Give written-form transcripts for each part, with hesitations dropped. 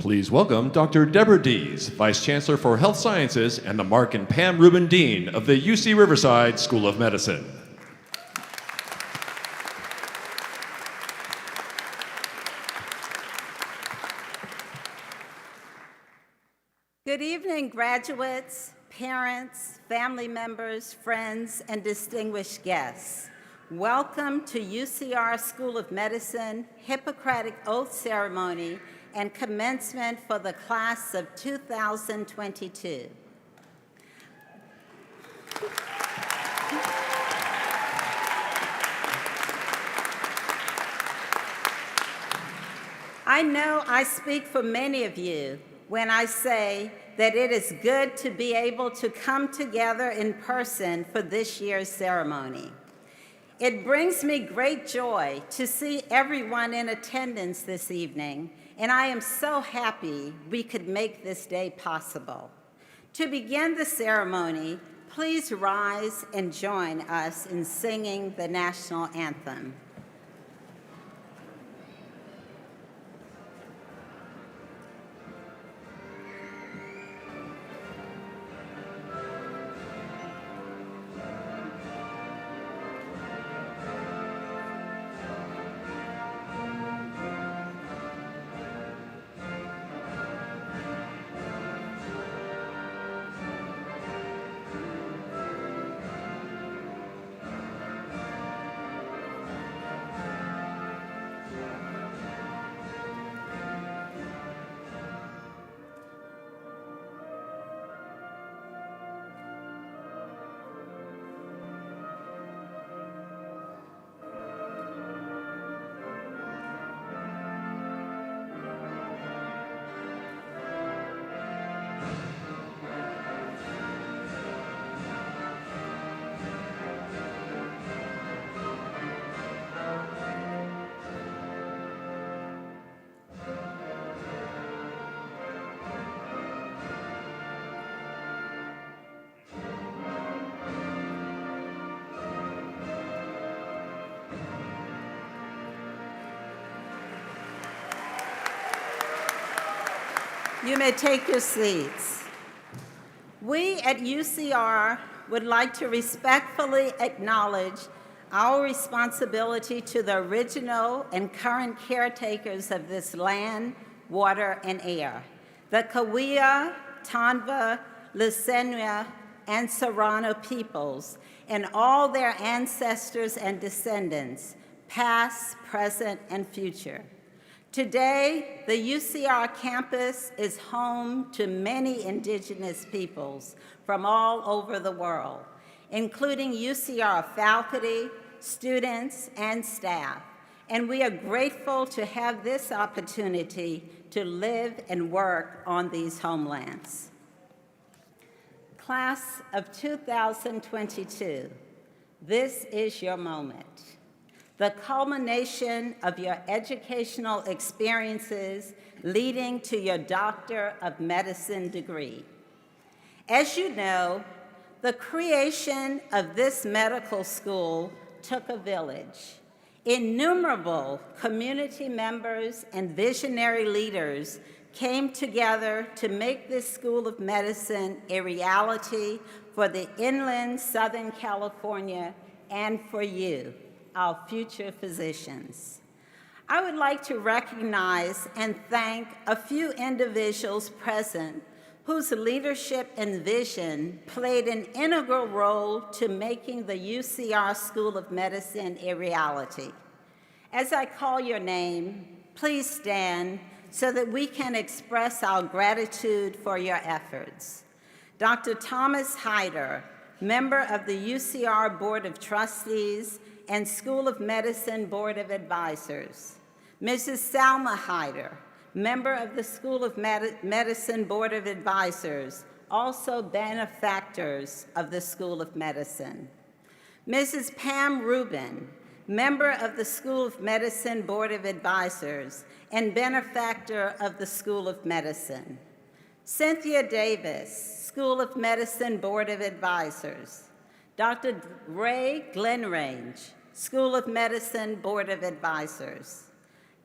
Please welcome Dr. Deborah Dees, Vice Chancellor for Health Sciences and the Mark and Pam Rubin Dean of the UC Riverside School of Medicine. Good evening, graduates, parents, family members, friends, and distinguished guests. Welcome to UCR School of Medicine Hippocratic Oath Ceremony and Commencement for the class of 2022. I know I speak for many of you when I say that it is good to be able to come together in person for this year's ceremony. It brings me great joy to see everyone in attendance this evening, and I am so happy we could make this day possible. To begin the ceremony, please rise and join us in singing the national anthem. You may take your seats. We at UCR would like to respectfully acknowledge our responsibility to the original and current caretakers of this land, water, and air, the Cahuilla, Tonva, Licenua, and Serrano peoples, and all their ancestors and descendants, past, present, and future. Today, the UCR campus is home to many indigenous peoples from all over the world, including UCR faculty, students, and staff. And we are grateful to have this opportunity to live and work on these homelands. Class of 2022, this is your moment. The culmination of your educational experiences leading to your Doctor of Medicine degree. As you know, the creation of this medical school took a village. Innumerable community members and visionary leaders came together to make this School of Medicine a reality for the inland Southern California and for you, our future physicians. I would like to recognize and thank a few individuals present whose leadership and vision played an integral role to making the UCR School of Medicine a reality. As I call your name, please stand so that we can express our gratitude for your efforts. Dr. Thomas Hyder, member of the UCR Board of Trustees and School of Medicine Board of Advisors. Mrs. Salma Hyder, member of the School of Medicine Board of Advisors, also benefactors of the School of Medicine. Mrs. Pam Rubin, member of the School of Medicine Board of Advisors and benefactor of the School of Medicine. Cynthia Davis, School of Medicine Board of Advisors. Dr. Ray Glenrange, School of Medicine Board of Advisors.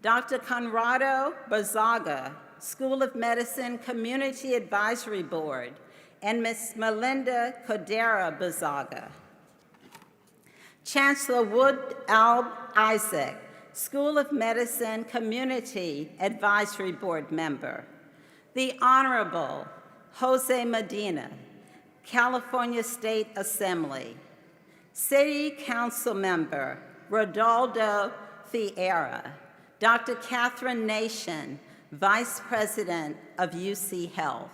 Dr. Conrado Bazaga, School of Medicine Community Advisory Board, and Ms. Melinda Codera Bazaga. Chancellor Wood Alb Isaac, School of Medicine Community Advisory Board member. The Honorable Jose Medina, California State Assembly. City Council member Rodolfo Fiera. Dr. Catherine Nation, Vice President of UC Health.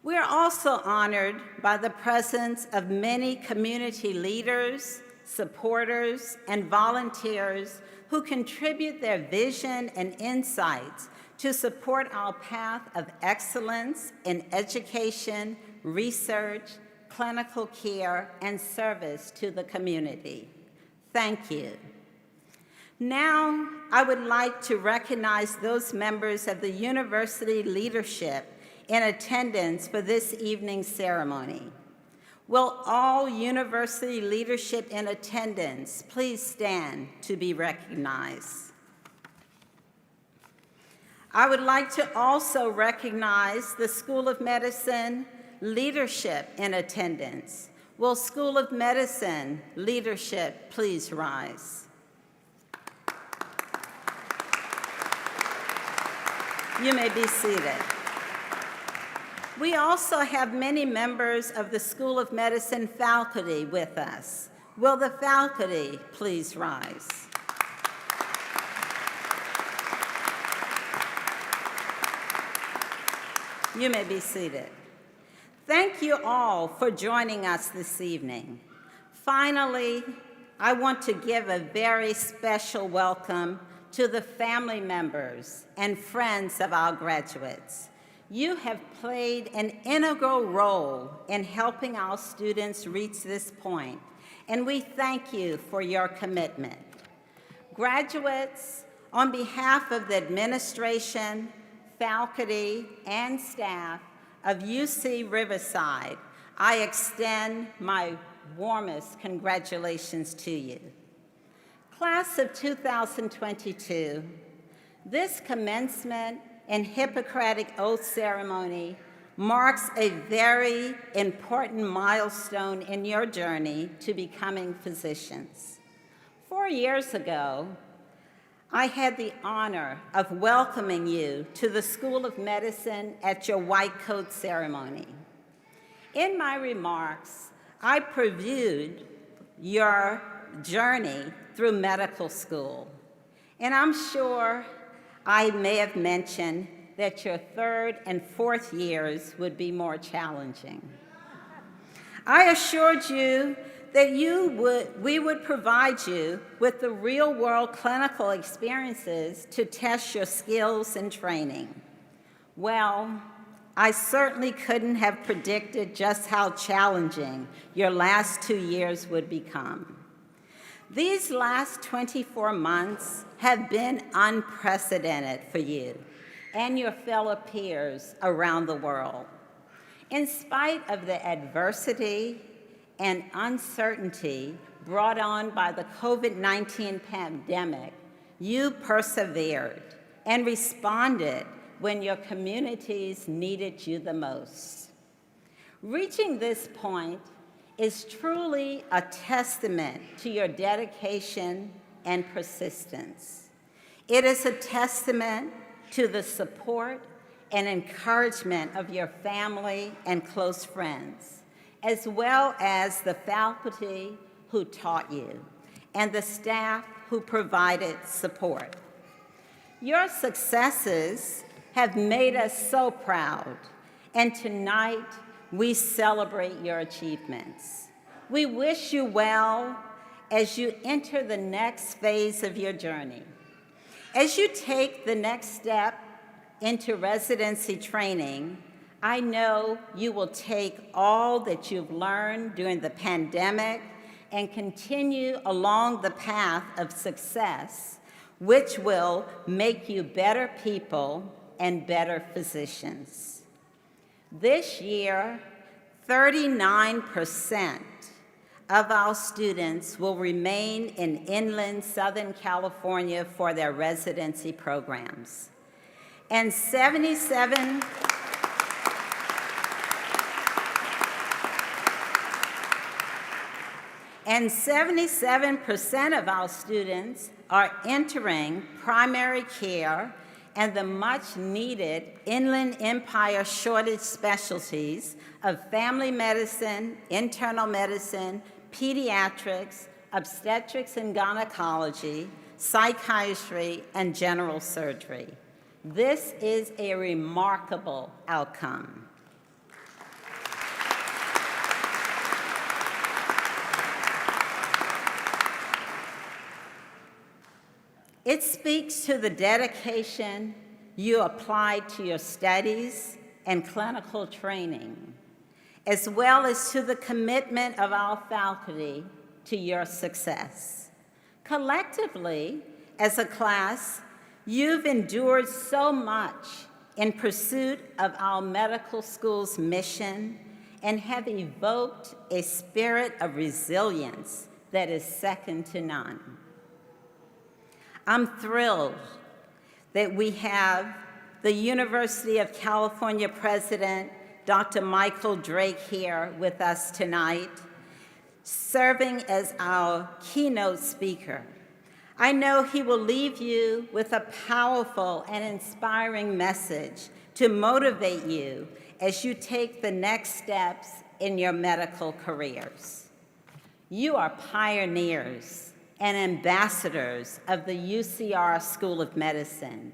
We are also honored by the presence of many community leaders, supporters, and volunteers who contribute their vision and insights to support our path of excellence in education, research, clinical care, and service to the community. Thank you. Now, I would like to recognize those members of the university leadership in attendance for this evening's ceremony. Will all university leadership in attendance please stand to be recognized? I would like to also recognize the School of Medicine leadership in attendance. Will School of Medicine leadership please rise? You may be seated. We also have many members of the School of Medicine faculty with us. Will the faculty please rise? You may be seated. Thank you all for joining us this evening. Finally, I want to give a very special welcome to the family members and friends of our graduates. You have played an integral role in helping our students reach this point, and we thank you for your commitment. Graduates, on behalf of the administration, faculty, and staff of UC Riverside, I extend my warmest congratulations to you. Class of 2022, this commencement and Hippocratic oath ceremony marks a very important milestone in your journey to becoming physicians. 4 years ago, I had the honor of welcoming you to the School of Medicine at your white coat ceremony. In my remarks, I previewed your journey through medical school, and I'm sure I may have mentioned that your third and fourth years would be more challenging. I assured you that we would provide you with the real-world clinical experiences to test your skills and training. Well, I certainly couldn't have predicted just how challenging your last 2 years would become. These last 24 months have been unprecedented for you and your fellow peers around the world. In spite of the adversity and uncertainty brought on by the COVID-19 pandemic, you persevered and responded when your communities needed you the most. Reaching this point is truly a testament to your dedication and persistence. It is a testament to the support and encouragement of your family and close friends, as well as the faculty who taught you and the staff who provided support. Your successes have made us so proud, and tonight we celebrate your achievements. We wish you well as you enter the next phase of your journey. As you take the next step into residency training, I know you will take all that you've learned during the pandemic and continue along the path of success, which will make you better people and better physicians. This year, 39% of our students will remain in inland Southern California for their residency programs. And 77 And 77% of our students are entering primary care and the much-needed Inland Empire shortage specialties of family medicine, internal medicine, pediatrics, obstetrics and gynecology, psychiatry, and general surgery. This is a remarkable outcome. It speaks to the dedication you applied to your studies and clinical training, as well as to the commitment of our faculty to your success. Collectively, as a class, you've endured so much in pursuit of our medical school's mission and have evoked a spirit of resilience that is second to none. I'm thrilled that we have the University of California President, Dr. Michael Drake, here with us tonight, serving as our keynote speaker. I know he will leave you with a powerful and inspiring message to motivate you as you take the next steps in your medical careers. You are pioneers and ambassadors of the UCR School of Medicine,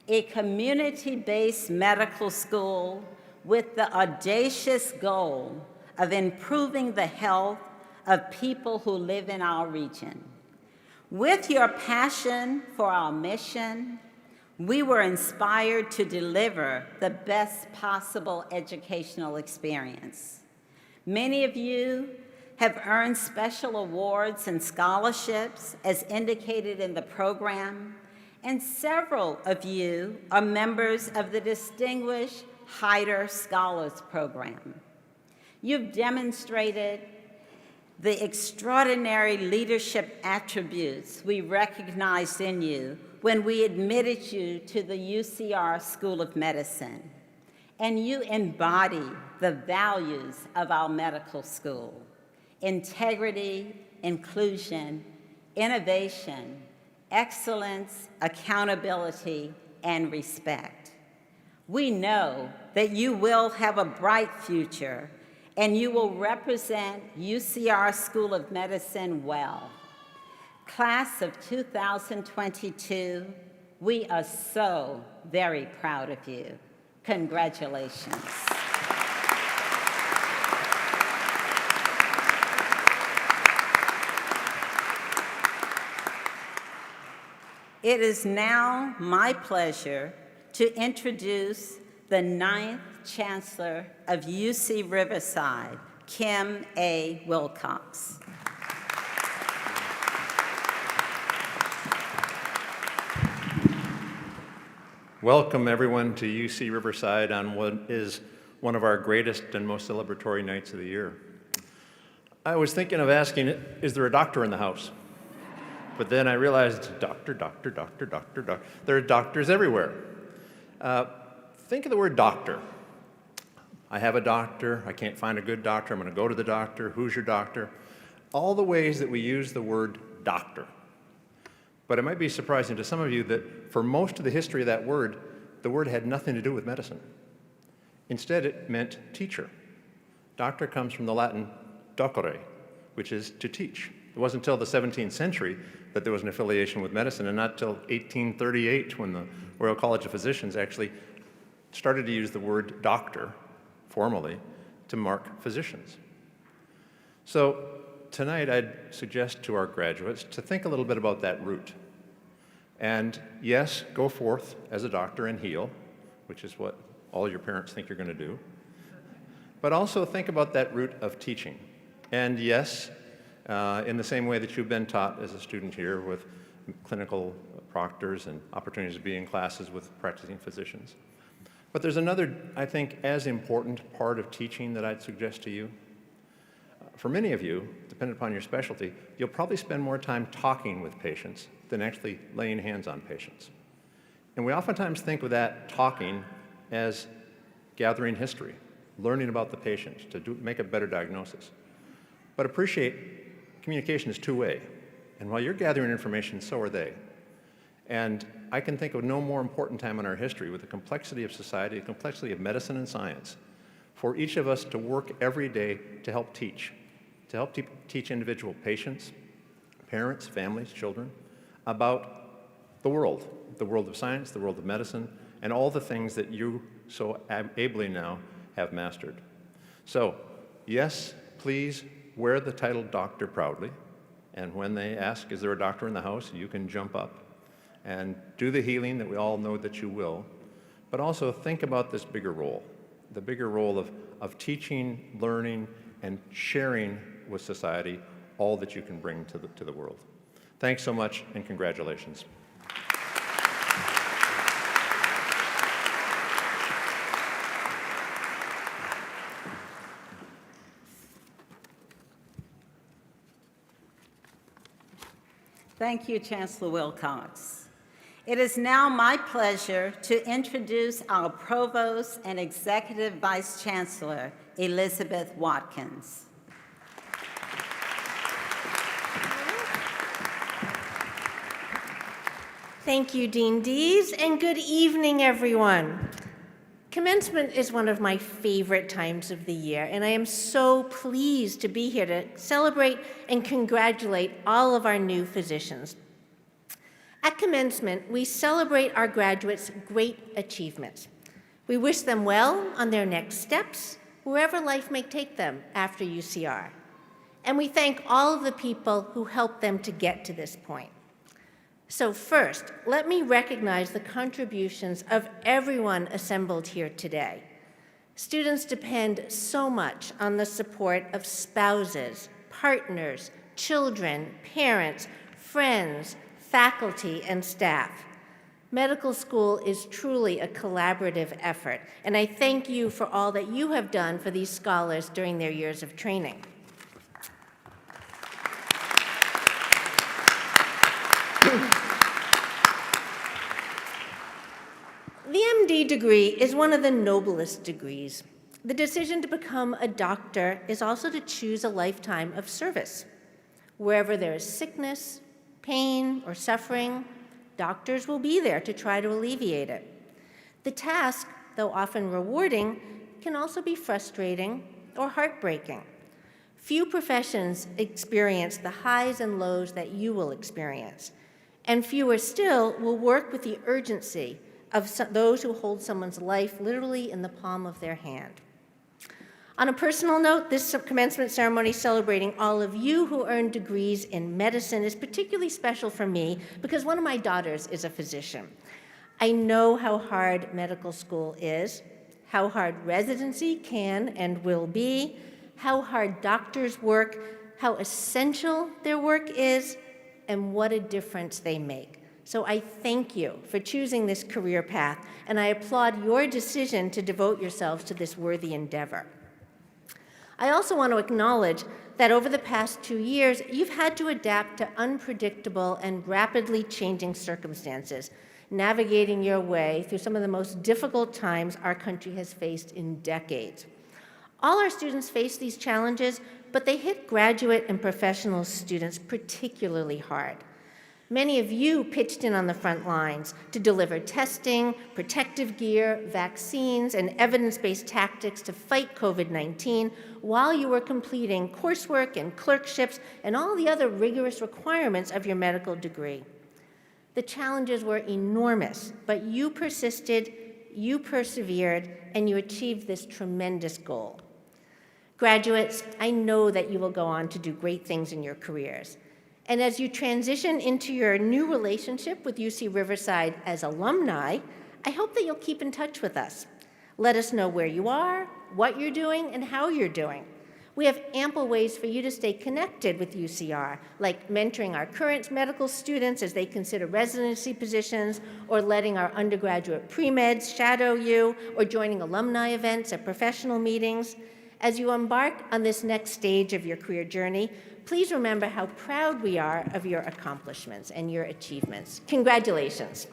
a community-based medical school with the audacious goal of improving the health of people who live in our region. With your passion for our mission, we were inspired to deliver the best possible educational experience. Many of you have earned special awards and scholarships as indicated in the program, and several of you are members of the Distinguished Hyder Scholars Program. You've demonstrated the extraordinary leadership attributes we recognized in you when we admitted you to the UCR School of Medicine, and you embody the values of our medical school: integrity, inclusion, innovation, excellence, accountability, and respect. We know that you will have a bright future and you will represent UCR School of Medicine well. Class of 2022, we are so very proud of you. Congratulations. It is now my pleasure to introduce the 9th Chancellor of UC Riverside, Kim A. Wilcox. Welcome, everyone, to UC Riverside on what is one of our greatest and most celebratory nights of the year. I was thinking of asking, is there a doctor in the house? But then I realized, doctor. There are doctors everywhere. Think of the word doctor. I have a doctor. I can't find a good doctor. I'm going to go to the doctor. Who's your doctor? All the ways that we use the word doctor. But it might be surprising to some of you that for most of the history of that word, the word had nothing to do with medicine. Instead, it meant teacher. Doctor comes from the Latin docere, which is to teach. It wasn't until the 17th century that there was an affiliation with medicine, and not till 1838 when the Royal College of Physicians actually started to use the word doctor formally to mark physicians. So tonight I'd suggest to our graduates to think a little bit about that root. And yes, go forth as a doctor and heal, which is what all your parents think you're going to do. But also think about that root of teaching. And yes, in the same way that you've been taught as a student here with clinical proctors and opportunities to be in classes with practicing physicians. But there's another, I think, as important part of teaching that I'd suggest to you. For many of you, depending upon your specialty, you'll probably spend more time talking with patients than actually laying hands on patients. And we oftentimes think of that talking as gathering history, learning about the patient to make a better diagnosis. But appreciate communication is two-way. And while you're gathering information, so are they. And I can think of no more important time in our history with the complexity of society, the complexity of medicine and science, for each of us to work every day to help teach individual patients, parents, families, children, about the world of science, the world of medicine, and all the things that you so ably now have mastered. So, yes, please wear the title doctor proudly, and when they ask, is there a doctor in the house, you can jump up and do the healing that we all know that you will, but also think about this bigger role, the bigger role of teaching, learning, and sharing with society all that you can bring to the world. Thanks so much, and congratulations. Thank you, Chancellor Wilcox. It is now my pleasure to introduce our Provost and Executive Vice Chancellor, Elizabeth Watkins. Thank you, Dean Dees, and good evening, everyone. Commencement is one of my favorite times of the year, and I am so pleased to be here to celebrate and congratulate all of our new physicians. At Commencement, we celebrate our graduates' great achievements. We wish them well on their next steps, wherever life may take them after UCR. And we thank all of the people who helped them to get to this point. So first, let me recognize the contributions of everyone assembled here today. Students depend so much on the support of spouses, partners, children, parents, friends, faculty, and staff. Medical school is truly a collaborative effort, and I thank you for all that you have done for these scholars during their years of training. The MD degree is one of the noblest degrees. The decision to become a doctor is also to choose a lifetime of service. Wherever there is sickness, pain, or suffering, doctors will be there to try to alleviate it. The task, though often rewarding, can also be frustrating or heartbreaking. Few professions experience the highs and lows that you will experience, and fewer still will work with the urgency of those who hold someone's life literally in the palm of their hand. On a personal note, this commencement ceremony celebrating all of you who earned degrees in medicine is particularly special for me because one of my daughters is a physician. I know how hard medical school is, how hard residency can and will be, how hard doctors work, how essential their work is, and what a difference they make. So I thank you for choosing this career path, and I applaud your decision to devote yourselves to this worthy endeavor. I also want to acknowledge that over the past 2 years, you've had to adapt to unpredictable and rapidly changing circumstances, navigating your way through some of the most difficult times our country has faced in decades. All our students face these challenges, but they hit graduate and professional students particularly hard. Many of you pitched in on the front lines to deliver testing, protective gear, vaccines, and evidence-based tactics to fight COVID-19 while you were completing coursework and clerkships and all the other rigorous requirements of your medical degree. The challenges were enormous, but you persisted, you persevered, and you achieved this tremendous goal. Graduates, I know that you will go on to do great things in your careers. And as you transition into your new relationship with UC Riverside as alumni, I hope that you'll keep in touch with us. Let us know where you are, what you're doing, and how you're doing. We have ample ways for you to stay connected with UCR, like mentoring our current medical students as they consider residency positions, or letting our undergraduate pre-meds shadow you, or joining alumni events at professional meetings. As you embark on this next stage of your career journey, please remember how proud we are of your accomplishments and your achievements. Congratulations.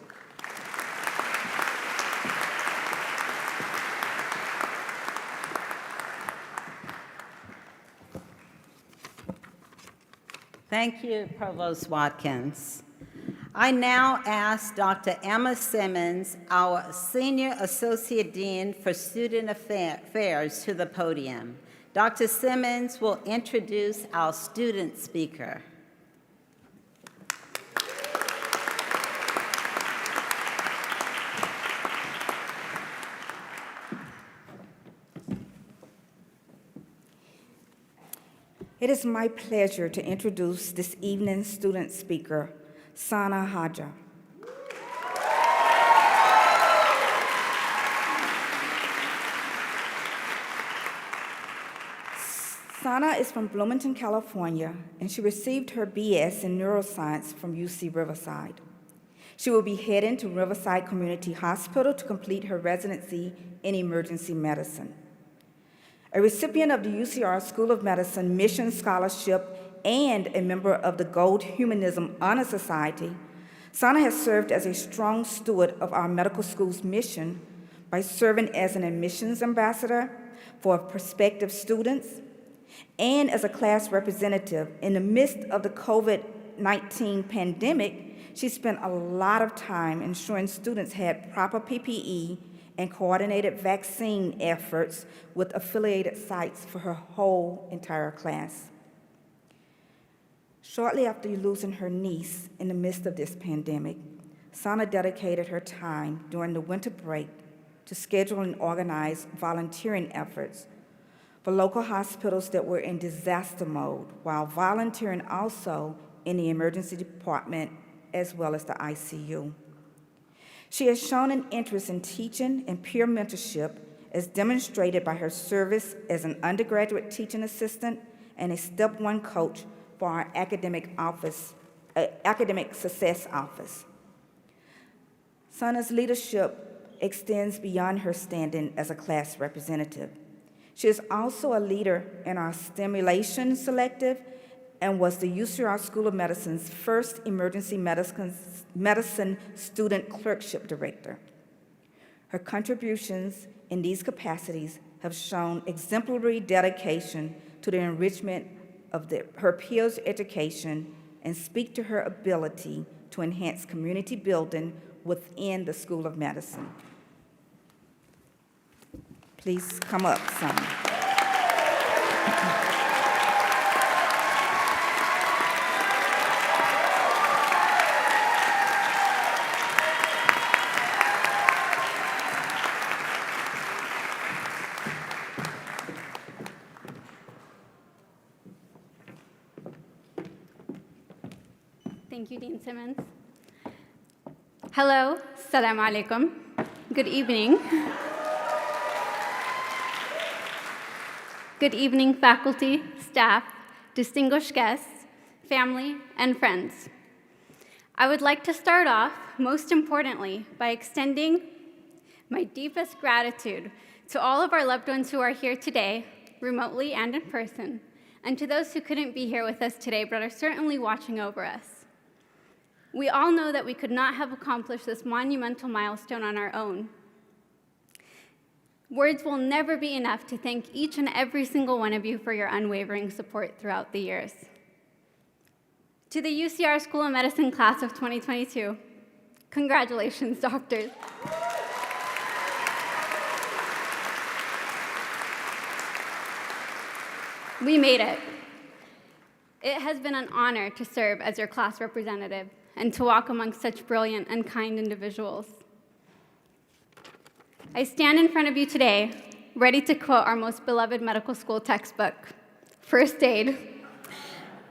Thank you, Provost Watkins. I now ask Dr. Emma Simmons, our Senior Associate Dean for Student Affairs, to the podium. Dr. Simmons will introduce our student speaker. It is my pleasure to introduce this evening's student speaker, Sana Haja. Sana is from Bloomington, California, and she received her BS in neuroscience from UC Riverside. She will be heading to Riverside Community Hospital to complete her residency in emergency medicine. A recipient of the UCR School of Medicine Mission Scholarship and a member of the Gold Humanism Honor Society, Sana has served as a strong steward of our medical school's mission by serving as an admissions ambassador for prospective students and as a class representative. In the midst of the COVID-19 pandemic, she spent a lot of time ensuring students had proper PPE and coordinated vaccine efforts with affiliated sites for her whole entire class. Shortly after losing her niece in the midst of this pandemic, Sana dedicated her time during the winter break to schedule and organize volunteering efforts for local hospitals that were in disaster mode, while volunteering also in the emergency department as well as the ICU. She has shown an interest in teaching and peer mentorship as demonstrated by her service as an undergraduate teaching assistant and a Step 1 coach for our academic success office. Sana's leadership extends beyond her standing as a class representative. She is also a leader in our stimulation selective and was the UCR School of Medicine's first emergency medicine student clerkship director. Her contributions in these capacities have shown exemplary dedication to the enrichment of her peers' education and speak to her ability to enhance community building within the School of Medicine. Please come up, Sana. Thank you, Dean Simmons. Hello, Assalamu alaikum. Good evening. Good evening, faculty, staff, distinguished guests, family, and friends. I would like to start off, most importantly, by extending my deepest gratitude to all of our loved ones who are here today, remotely and in person, and to those who couldn't be here with us today but are certainly watching over us. We all know that we could not have accomplished this monumental milestone on our own. Words will never be enough to thank each and every single one of you for your unwavering support throughout the years. To the UCR School of Medicine class of 2022, congratulations, doctors. We made it. It has been an honor to serve as your class representative and to walk among such brilliant and kind individuals. I stand in front of you today, ready to quote our most beloved medical school textbook, First Aid.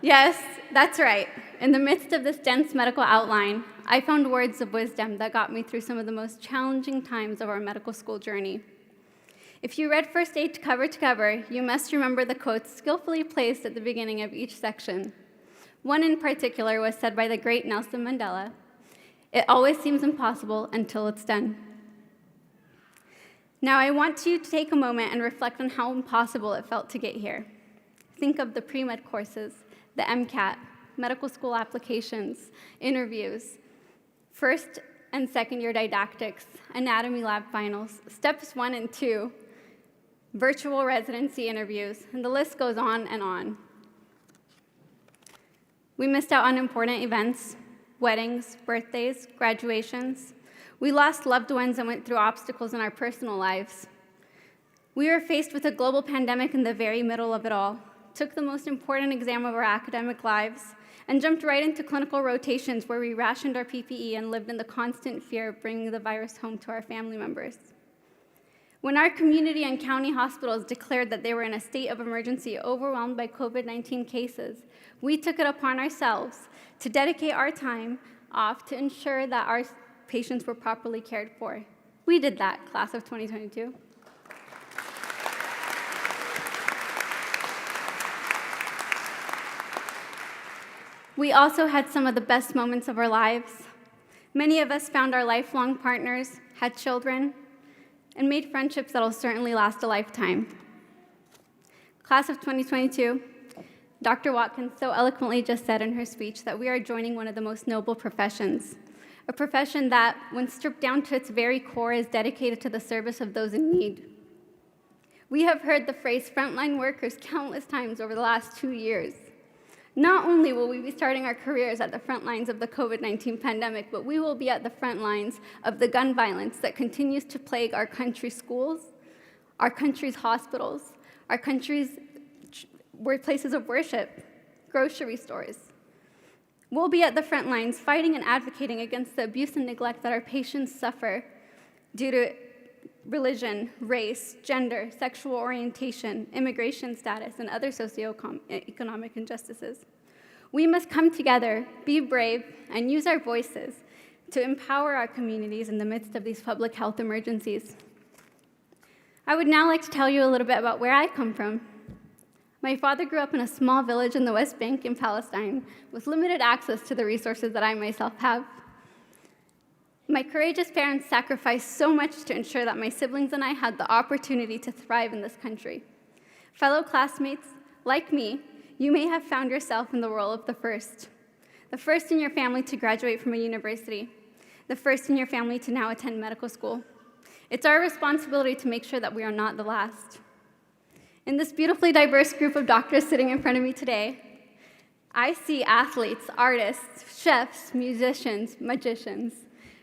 Yes, that's right. In the midst of this dense medical outline, I found words of wisdom that got me through some of the most challenging times of our medical school journey. If you read First Aid cover to cover, you must remember the quotes skillfully placed at the beginning of each section. One in particular was said by the great Nelson Mandela, "It always seems impossible until it's done." Now I want you to take a moment and reflect on how impossible it felt to get here. Think of the pre-med courses, the MCAT, medical school applications, interviews, first and second year didactics, anatomy lab finals, steps 1 and 2, virtual residency interviews, and the list goes on and on. We missed out on important events, weddings, birthdays, graduations. We lost loved ones and went through obstacles in our personal lives. We were faced with a global pandemic in the very middle of it all, took the most important exam of our academic lives, and jumped right into clinical rotations where we rationed our PPE and lived in the constant fear of bringing the virus home to our family members. When our community and county hospitals declared that they were in a state of emergency overwhelmed by COVID-19 cases, we took it upon ourselves to dedicate our time off to ensure that our patients were properly cared for. We did that, class of 2022. We also had some of the best moments of our lives. Many of us found our lifelong partners, had children, and made friendships that'll certainly last a lifetime. Class of 2022, Dr. Watkins so eloquently just said in her speech that we are joining one of the most noble professions, a profession that, when stripped down to its very core, is dedicated to the service of those in need. We have heard the phrase frontline workers countless times over the last 2 years. Not only will we be starting our careers at the front lines of the COVID-19 pandemic, but we will be at the front lines of the gun violence that continues to plague our country's schools, our country's hospitals, our country's places of worship, grocery stores. We'll be at the front lines fighting and advocating against the abuse and neglect that our patients suffer due to religion, race, gender, sexual orientation, immigration status, and other socioeconomic injustices. We must come together, be brave, and use our voices to empower our communities in the midst of these public health emergencies. I would now like to tell you a little bit about where I come from. My father grew up in a small village in the West Bank in Palestine with limited access to the resources that I myself have. My courageous parents sacrificed so much to ensure that my siblings and I had the opportunity to thrive in this country. Fellow classmates, like me, you may have found yourself in the role of the first in your family to graduate from a university, the first in your family to now attend medical school. It's our responsibility to make sure that we are not the last. In this beautifully diverse group of doctors sitting in front of me today, I see athletes, artists, chefs, musicians, magicians,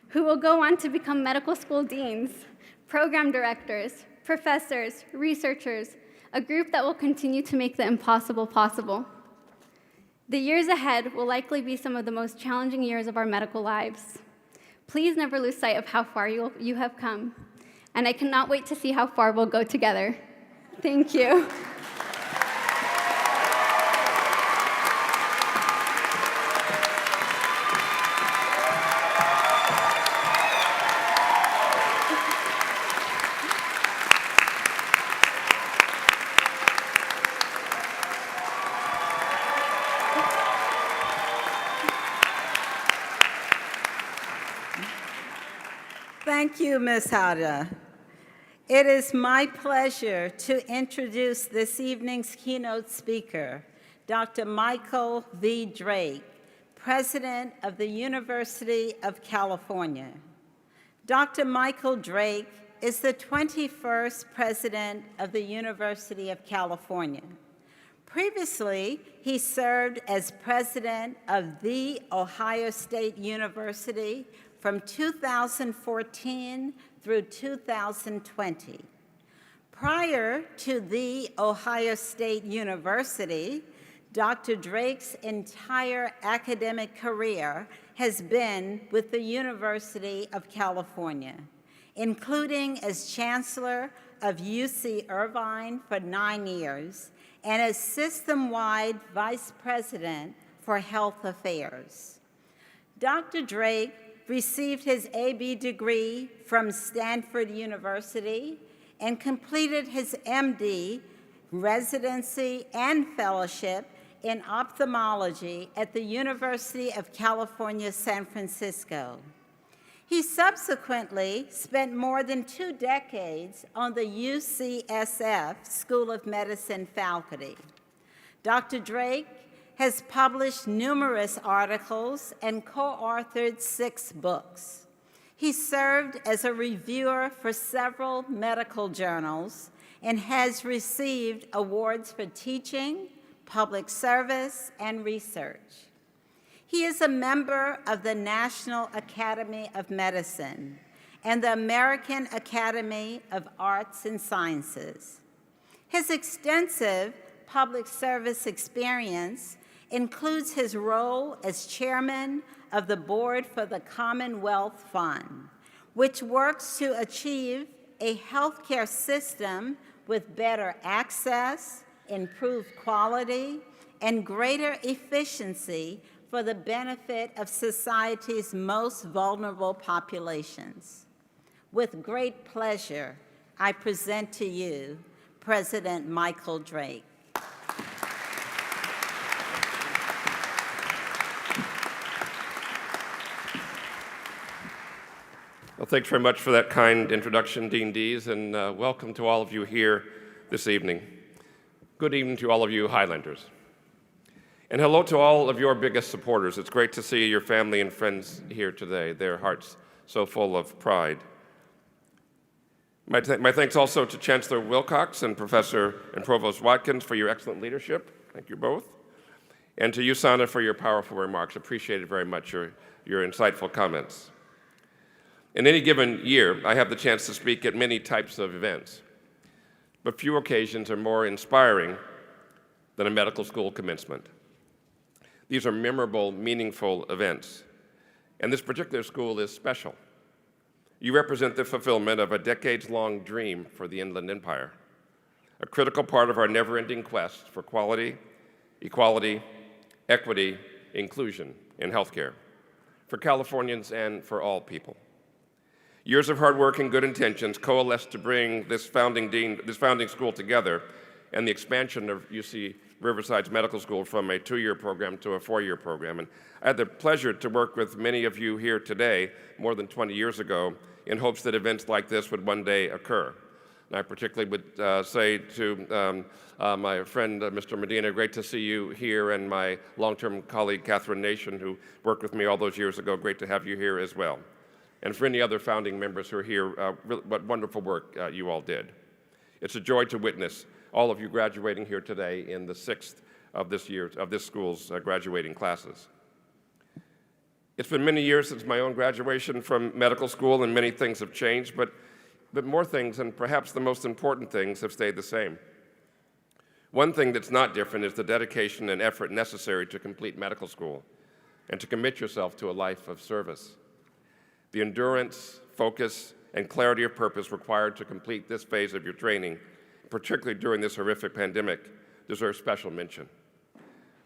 who will go on to become medical school deans, program directors, professors, researchers, a group that will continue to make the impossible possible. The years ahead will likely be some of the most challenging years of our medical lives. Please never lose sight of how far you have come, and I cannot wait to see how far we'll go together. Thank you. Thank you, Ms. Hada. It is my pleasure to introduce this evening's keynote speaker, Dr. Michael V. Drake, President of the University of California. Dr. Michael Drake is the 21st President of the University of California. Previously, he served as President of The Ohio State University from 2014 through 2020. Prior to The Ohio State University, Dr. Drake's entire academic career has been with the University of California, including as Chancellor of UC Irvine for 9 years and as System-wide Vice President for Health Affairs. Dr. Drake received his AB degree from Stanford University and completed his MD, residency, and fellowship in ophthalmology at the University of California, San Francisco. He subsequently spent more than 2 decades on the UCSF School of Medicine faculty. Dr. Drake has published numerous articles and co-authored 6 books. He served as a reviewer for several medical journals and has received awards for teaching, public service, and research. He is a member of the National Academy of Medicine and the American Academy of Arts and Sciences. His extensive public service experience includes his role as chairman of the board for the Commonwealth Fund, which works to achieve a healthcare system with better access, improved quality, and greater efficiency for the benefit of society's most vulnerable populations. With great pleasure, I present to you President Michael Drake. Well, thanks very much for that kind introduction, Dean Dees, and welcome to all of you here this evening. Good evening to all of you Highlanders. And hello to all of your biggest supporters. It's great to see your family and friends here today, their hearts so full of pride. My thanks also to Chancellor Wilcox and Professor and Provost Watkins for your excellent leadership. Thank you both. And to you, Sana, for your powerful remarks. Appreciated very much your insightful comments. In any given year, I have the chance to speak at many types of events, but few occasions are more inspiring than a medical school commencement. These are memorable, meaningful events, and this particular school is special. You represent the fulfillment of a decades-long dream for the Inland Empire, a critical part of our never-ending quest for quality, equality, equity, inclusion in healthcare, for Californians and for all people. Years of hard work and good intentions coalesced to bring this founding school together, and the expansion of UC Riverside's medical school from a 2-year program to a 4-year program. And I had the pleasure to work with many of you here today, more than 20 years ago, in hopes that events like this would one day occur. And I particularly would say to my friend, Mr. Medina, great to see you here, and my long-term colleague, Catherine Nation, who worked with me all those years ago, great to have you here as well. And for any other founding members who are here, what wonderful work you all did. It's a joy to witness all of you graduating here today in the 6th of this school's graduating classes. It's been many years since my own graduation from medical school, and many things have changed, but more things, and perhaps the most important things, have stayed the same. One thing that's not different is the dedication and effort necessary to complete medical school and to commit yourself to a life of service. The endurance, focus, and clarity of purpose required to complete this phase of your training, particularly during this horrific pandemic, deserve special mention.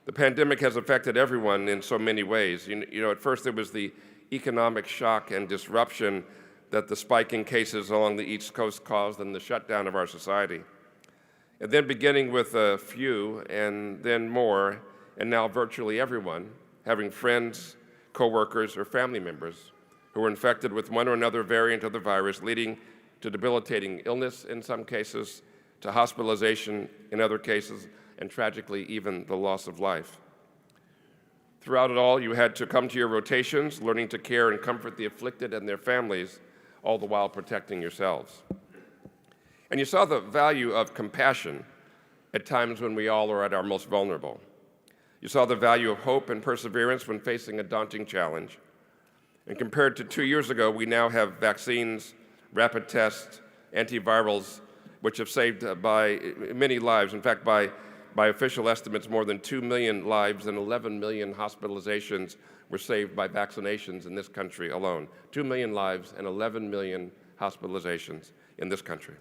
The pandemic has affected everyone in so many ways. You know, at first there was the economic shock and disruption that the spike in cases along the East Coast caused and the shutdown of our society. And then beginning with a few, and then more, and now virtually everyone, having friends, coworkers, or family members who were infected with one or another variant of the virus, leading to debilitating illness in some cases, to hospitalization in other cases, and tragically, even the loss of life. Throughout it all, you had to come to your rotations, learning to care and comfort the afflicted and their families, all the while protecting yourselves. And you saw the value of compassion at times when we all are at our most vulnerable. You saw the value of hope and perseverance when facing a daunting challenge. And compared to 2 years ago, we now have vaccines, rapid tests, antivirals, which have saved by many lives. In fact, by official estimates, more than 2 million lives and 11 million hospitalizations were saved by vaccinations in this country alone. 2 million lives and 11 million hospitalizations in this country.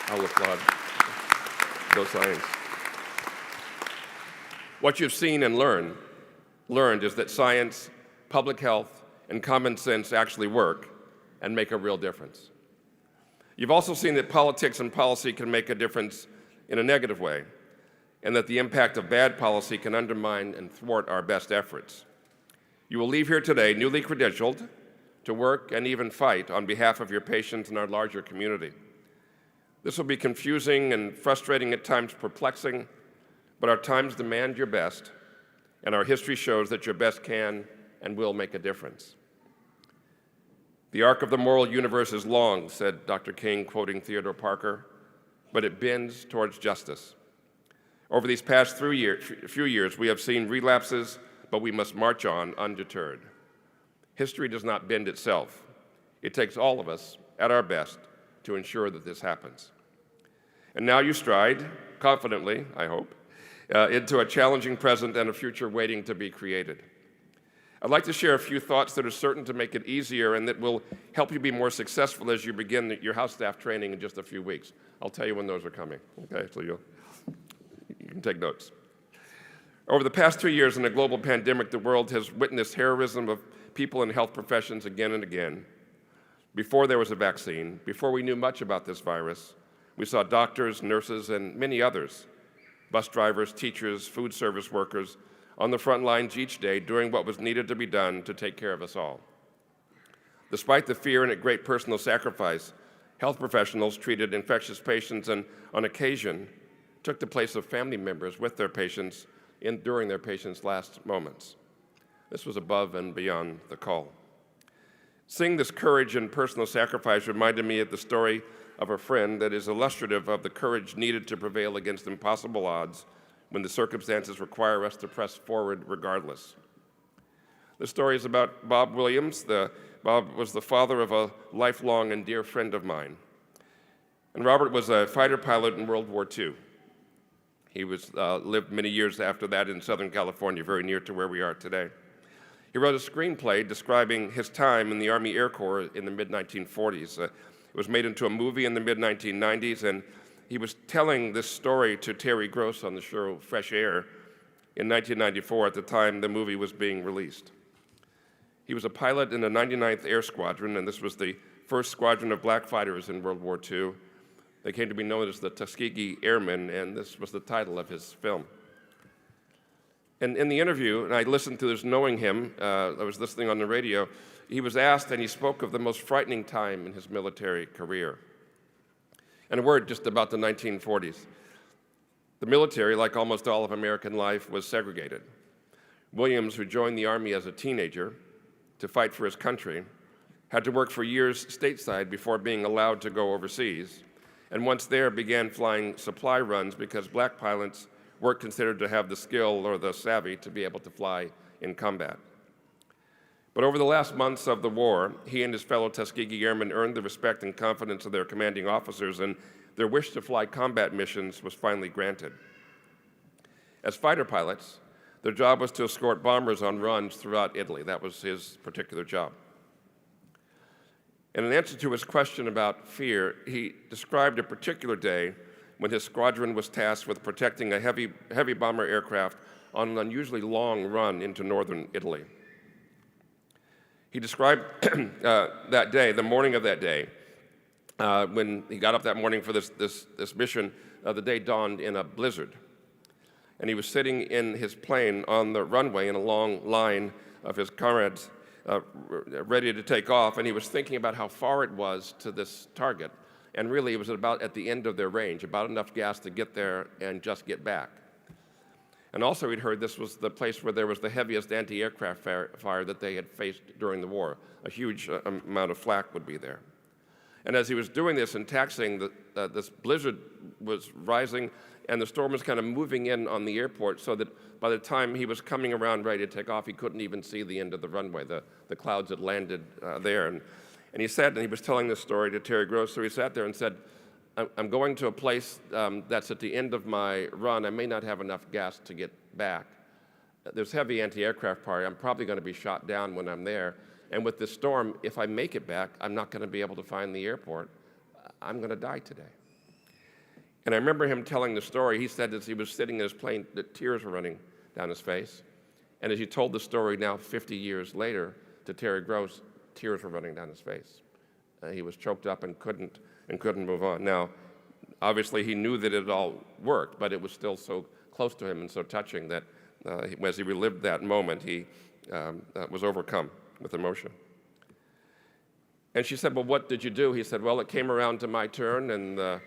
I'll applaud. Go science. What you've seen and learned is that science, public health, and common sense actually work and make a real difference. You've also seen that politics and policy can make a difference in a negative way, and that the impact of bad policy can undermine and thwart our best efforts. You will leave here today newly credentialed to work and even fight on behalf of your patients and our larger community. This will be confusing and frustrating, at times perplexing, but our times demand your best, and our history shows that your best can and will make a difference. "The arc of the moral universe is long," said Dr. King, quoting Theodore Parker, "but it bends towards justice. Over these past few years, we have seen relapses, but we must march on undeterred. History does not bend itself. It takes all of us at our best to ensure that this happens. And now you stride, confidently, I hope, into a challenging present and a future waiting to be created. I'd like to share a few thoughts that are certain to make it easier and that will help you be more successful as you begin your house staff training in just a few weeks. I'll tell you when those are coming, okay? So you can take notes. Over the past 2 years in a global pandemic, the world has witnessed heroism of people in health professions again and again. Before there was a vaccine, before we knew much about this virus, we saw doctors, nurses, and many others, bus drivers, teachers, food service workers, on the front lines each day doing what was needed to be done to take care of us all. Despite the fear and at great personal sacrifice, health professionals treated infectious patients and, on occasion, took the place of family members with their patients during their patients' last moments. This was above and beyond the call. Seeing this courage and personal sacrifice reminded me of the story of a friend that is illustrative of the courage needed to prevail against impossible odds when the circumstances require us to press forward regardless. The story is about Bob Williams. Bob was the father of a lifelong and dear friend of mine. And Robert was a fighter pilot in World War II. He lived many years after that in Southern California, very near to where we are today. He wrote a screenplay describing his time in the Army Air Corps in the mid-1940s. It was made into a movie in the mid-1990s, and he was telling this story to Terry Gross on the show Fresh Air in 1994 at the time the movie was being released. He was a pilot in the 99th Air Squadron, and this was the first squadron of black fighters in World War II. They came to be known as the Tuskegee Airmen, and this was the title of his film. And in the interview, and I listened to this knowing him, I was listening on the radio, he was asked, and he spoke of the most frightening time in his military career. And a word just about the 1940s. The military, like almost all of American life, was segregated. Williams, who joined the Army as a teenager to fight for his country, had to work for years stateside before being allowed to go overseas, and once there began flying supply runs because black pilots weren't considered to have the skill or the savvy to be able to fly in combat. But over the last months of the war, he and his fellow Tuskegee Airmen earned the respect and confidence of their commanding officers, and their wish to fly combat missions was finally granted. As fighter pilots, their job was to escort bombers on runs throughout Italy. That was his particular job. And in answer to his question about fear, he described a particular day when his squadron was tasked with protecting a heavy bomber aircraft on an unusually long run into northern Italy. He described that day, the morning of that day, when he got up that morning for this mission, the day dawned in a blizzard. And he was sitting in his plane on the runway in a long line of his comrades ready to take off, and he was thinking about how far it was to this target. And really, it was about at the end of their range, about enough gas to get there and just get back. And also, he'd heard this was the place where there was the heaviest anti-aircraft fire that they had faced during the war. A huge amount of flak would be there. And as he was doing this and taxiing, this blizzard was rising, and the storm was kind of moving in on the airport, so that by the time he was coming around ready to take off, he couldn't even see the end of the runway. The clouds had landed there. And he said, and he was telling this story to Terry Gross, so he sat there and said, I'm going to a place that's at the end of my run. I may not have enough gas to get back. There's heavy anti-aircraft fire. I'm probably going to be shot down when I'm there. And with this storm, if I make it back, I'm not going to be able to find the airport. I'm going to die today. And I remember him telling the story. He said as he was sitting in his plane, that tears were running down his face. And as he told the story now 50 years later to Terry Gross, tears were running down his face. He was choked up and couldn't move on. Now, obviously, he knew that it all worked, but it was still so close to him and so touching that as he relived that moment, he was overcome with emotion. And she said, well, what did you do? He said, well, it came around to my turn, and the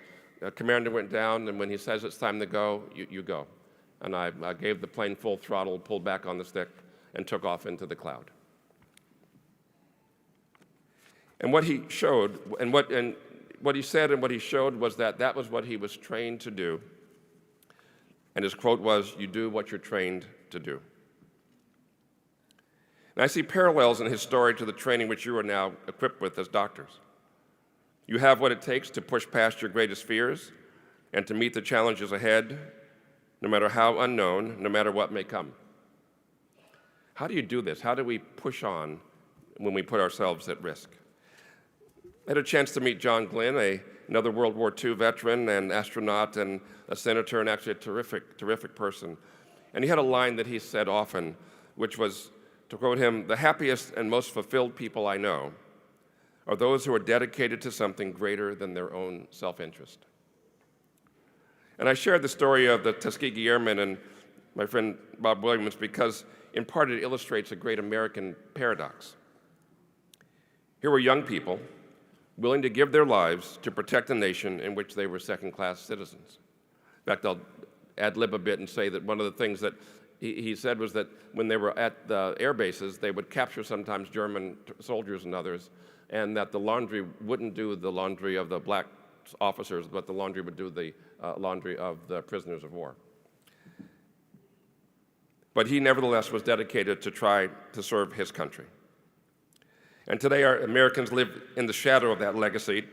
commander went down, and when he says it's time to go, you go. And I gave the plane full throttle, pulled back on the stick, and took off into the cloud. And what he showed, and what he said and what he showed was that was what he was trained to do And his quote was, "You do what you're trained to do." And I see parallels in his story to the training which you are now equipped with as doctors. You have what it takes to push past your greatest fears and to meet the challenges ahead, no matter how unknown, no matter what may come. How do you do this? How do we push on when we put ourselves at risk? I had a chance to meet John Glenn, another World War II veteran and astronaut and a senator, and actually a terrific person. And he had a line that he said often, which was, to quote him, "The happiest and most fulfilled people I know are those who are dedicated to something greater than their own self-interest." And I shared the story of the Tuskegee Airmen and my friend Bob Williams because, in part, it illustrates a great American paradox. Here were young people willing to give their lives to protect a nation in which they were second-class citizens. In fact, I'll ad-lib a bit and say that one of the things that he said was that when they were at the air bases, they would capture sometimes German soldiers and others, and that the laundry wouldn't do the laundry of the black officers, but the laundry would do the laundry of the prisoners of war. But he nevertheless was dedicated to try to serve his country. And today our Americans live in the shadow of that legacy.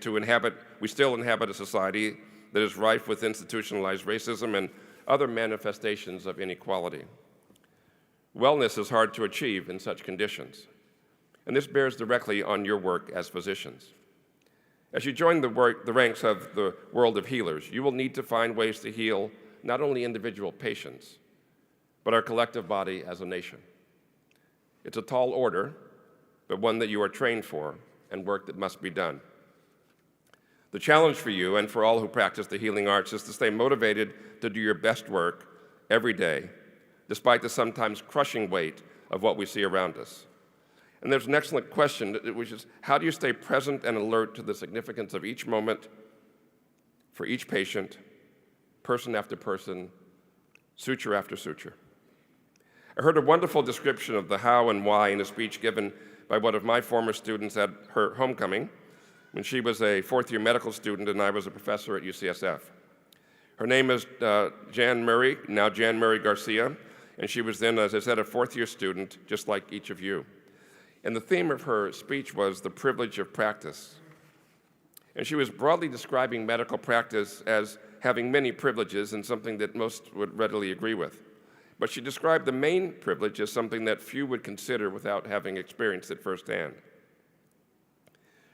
We still inhabit a society that is rife with institutionalized racism and other manifestations of inequality. Wellness is hard to achieve in such conditions, and this bears directly on your work as physicians. As you join the ranks of the world of healers, you will need to find ways to heal not only individual patients, but our collective body as a nation. It's a tall order, but one that you are trained for and work that must be done. The challenge for you and for all who practice the healing arts is to stay motivated to do your best work every day, despite the sometimes crushing weight of what we see around us. And there's an excellent question, which is, how do you stay present and alert to the significance of each moment for each patient, person after person, suture after suture? I heard a wonderful description of the how and why in a speech given by one of my former students at her homecoming when she was a fourth-year medical student and I was a professor at UCSF. Her name is Jan Murray, now Jan Murray Garcia, and she was then, as I said, a fourth-year student, just like each of you. And the theme of her speech was the privilege of practice. And she was broadly describing medical practice as having many privileges and something that most would readily agree with. But she described the main privilege as something that few would consider without having experienced it firsthand.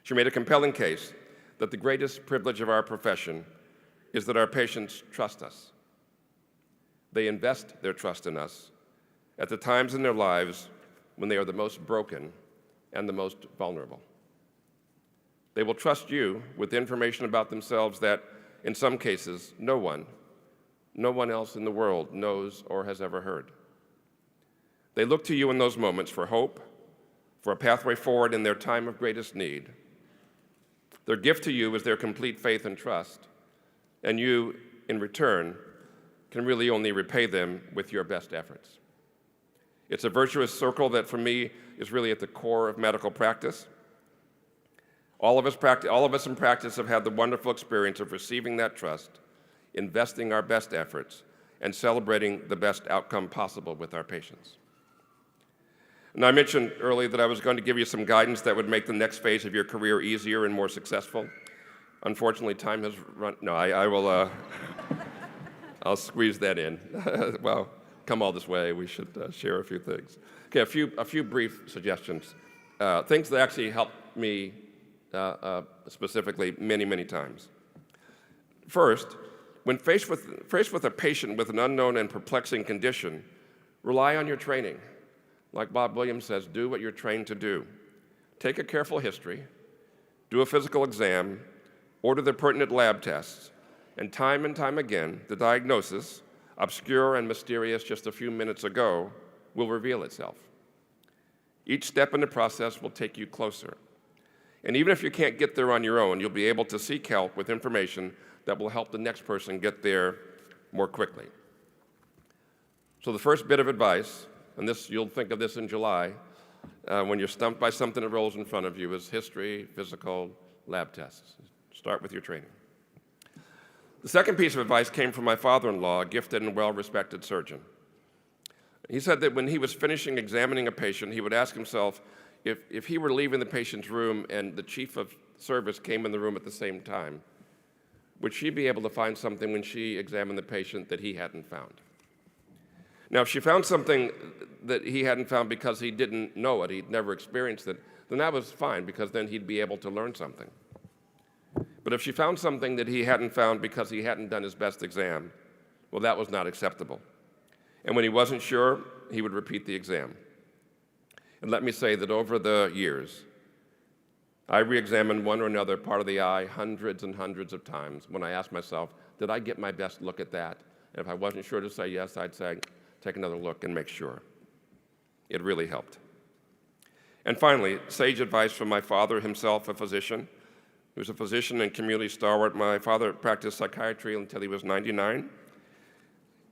She made a compelling case that the greatest privilege of our profession is that our patients trust us. They invest their trust in us at the times in their lives when they are the most broken and the most vulnerable. They will trust you with information about themselves that, in some cases, no one else in the world knows or has ever heard. They look to you in those moments for hope, for a pathway forward in their time of greatest need. Their gift to you is their complete faith and trust, and you, in return, can really only repay them with your best efforts. It's a virtuous circle that, for me, is really at the core of medical practice. All of us in practice have had the wonderful experience of receiving that trust, investing our best efforts, and celebrating the best outcome possible with our patients. And I mentioned earlier that I was going to give you some guidance that would make the next phase of your career easier and more successful. Unfortunately, time has run. No, I will. I'll squeeze that in. Well, come all this way. We should share a few things. Okay, a few brief suggestions. Things that actually helped me specifically many times. First, when faced with a patient with an unknown and perplexing condition, rely on your training. Like Bob Williams says, do what you're trained to do. Take a careful history, do a physical exam, order the pertinent lab tests, and time again, the diagnosis, obscure and mysterious just a few minutes ago, will reveal itself. Each step in the process will take you closer. And even if you can't get there on your own, you'll be able to seek help with information that will help the next person get there more quickly. So the first bit of advice, and this you'll think of this in July, when you're stumped by something that rolls in front of you, is history, physical, lab tests. Start with your training. The second piece of advice came from my father-in-law, a gifted and well-respected surgeon. He said that when he was finishing examining a patient, he would ask himself if he were leaving the patient's room and the chief of service came in the room at the same time, would she be able to find something when she examined the patient that he hadn't found? Now, if she found something that he hadn't found because he didn't know it, he'd never experienced it, then that was fine, because then he'd be able to learn something. But if she found something that he hadn't found because he hadn't done his best exam, well, that was not acceptable. And when he wasn't sure, he would repeat the exam. And let me say that over the years, I re-examined one or another part of the eye hundreds and hundreds of times when I asked myself, did I get my best look at that? And if I wasn't sure to say yes, I'd say, take another look and make sure. It really helped. And finally, sage advice from my father, himself a physician. He was a physician and community stalwart. My father practiced psychiatry until he was 99.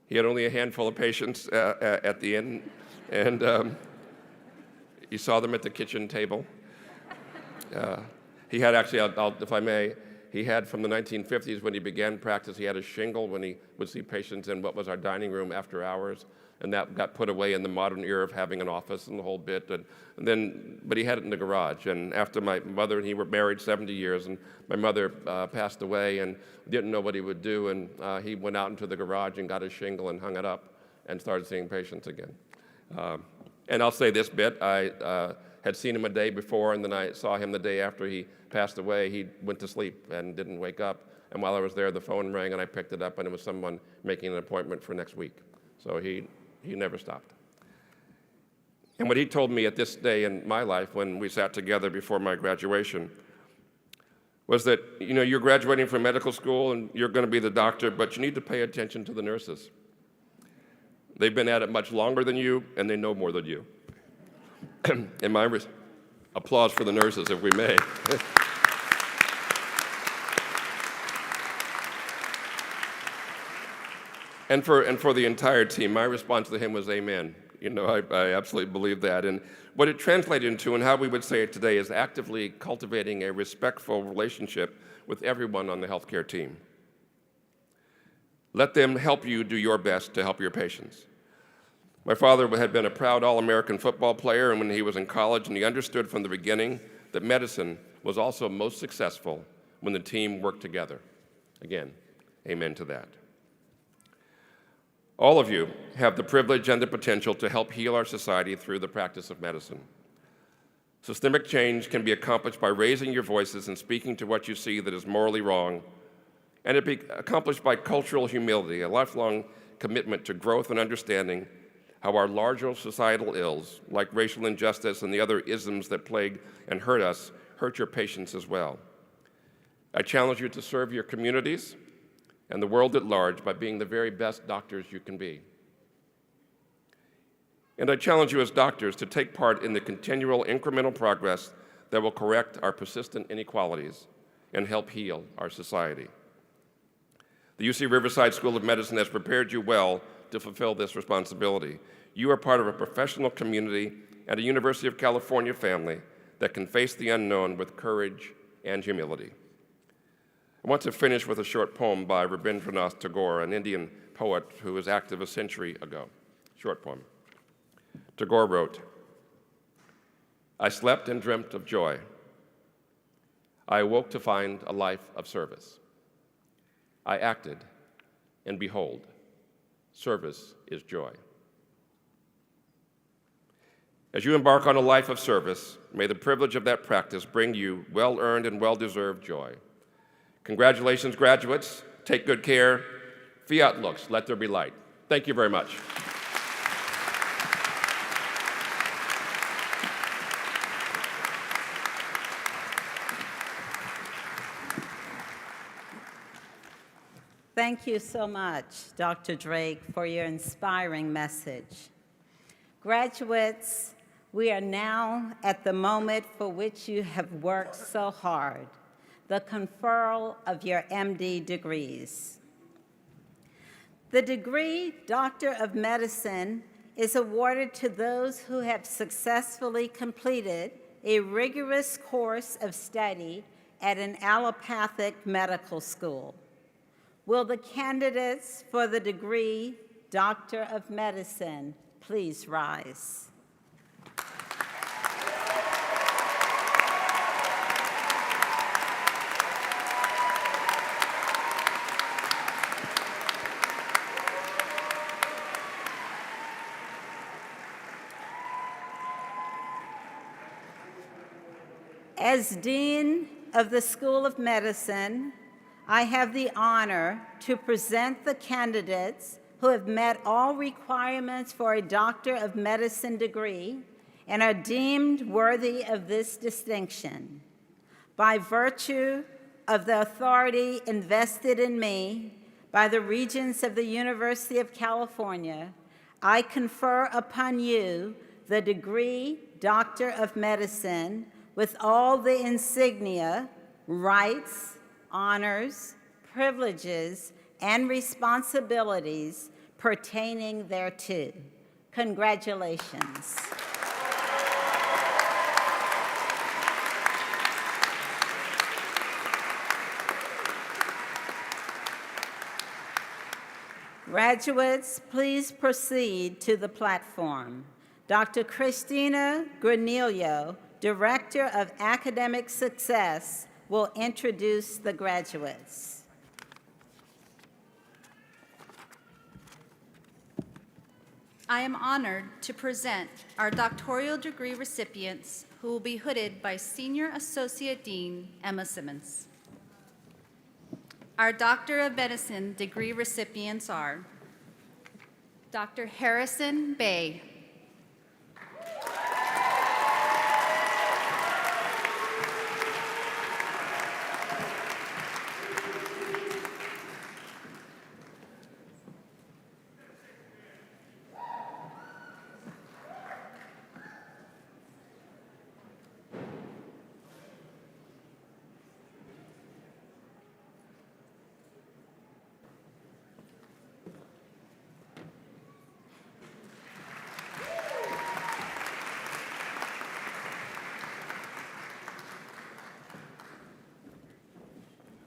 He had only a handful of patients at the end, and you saw them at the kitchen table. He had actually, if I may, he had from the 1950s when he began practice, he had a shingle when he would see patients in what was our dining room after hours, and that got put away in the modern era of having an office and the whole bit. But he had it in the garage. And after my mother and he were married 70 years, and my mother passed away and didn't know what he would do, and he went out into the garage and got his shingle and hung it up and started seeing patients again. And I'll say this bit, I had seen him a day before, and then I saw him the day after he passed away. He went to sleep and didn't wake up. And while I was there, the phone rang, and I picked it up, and it was someone making an appointment for next week. So he never stopped. And what he told me at this day in my life when we sat together before my graduation was that, you're graduating from medical school and you're going to be the doctor, but you need to pay attention to the nurses. They've been at it much longer than you, and they know more than you. And my applause for the nurses, if we may. And for the entire team, my response to him was amen. I absolutely believe that. And what it translated into, and how we would say it today, is actively cultivating a respectful relationship with everyone on the healthcare team. Let them help you do your best to help your patients. My father had been a proud All-American football player, and when he was in college, and he understood from the beginning that medicine was also most successful when the team worked together. Again, amen to that. All of you have the privilege and the potential to help heal our society through the practice of medicine. Systemic change can be accomplished by raising your voices and speaking to what you see that is morally wrong, and it be accomplished by cultural humility, a lifelong commitment to growth and understanding how our larger societal ills, like racial injustice and the other isms that plague and hurt us, hurt your patients as well. I challenge you to serve your communities and the world at large by being the very best doctors you can be. And I challenge you as doctors to take part in the continual incremental progress that will correct our persistent inequalities and help heal our society. The UC Riverside School of Medicine has prepared you well to fulfill this responsibility. You are part of a professional community and a University of California family that can face the unknown with courage and humility. I want to finish with a short poem by Rabindranath Tagore, an Indian poet who was active a century ago. Short poem. Tagore wrote, "I slept and dreamt of joy. I awoke to find a life of service. I acted, and behold, service is joy." As you embark on a life of service, may the privilege of that practice bring you well-earned and well-deserved joy. Congratulations, graduates. Take good care. Fiat lux, let there be light. Thank you very much. Thank you so much, Dr. Drake, for your inspiring message. Graduates, we are now at the moment for which you have worked so hard, the conferral of your MD degrees. The degree Doctor of Medicine is awarded to those who have successfully completed a rigorous course of study at an allopathic medical school. Will the candidates for the degree Doctor of Medicine please rise? As Dean of the School of Medicine, I have the honor to present the candidates who have met all requirements for a Doctor of Medicine degree and are deemed worthy of this distinction. By virtue of the authority invested in me by the Regents of the University of California, I confer upon you the degree Doctor of Medicine with all the insignia, rights, honors, privileges, and responsibilities pertaining thereto. Congratulations. Graduates, please proceed to the platform. Dr. Christina Granillo, Director of Academic Success, will introduce the graduates. I am honored to present our doctoral degree recipients who will be hooded by Senior Associate Dean Emma Simmons. Our Doctor of Medicine degree recipients are Dr. Harrison Bay,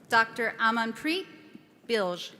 Dr. Amanpreet Bilge,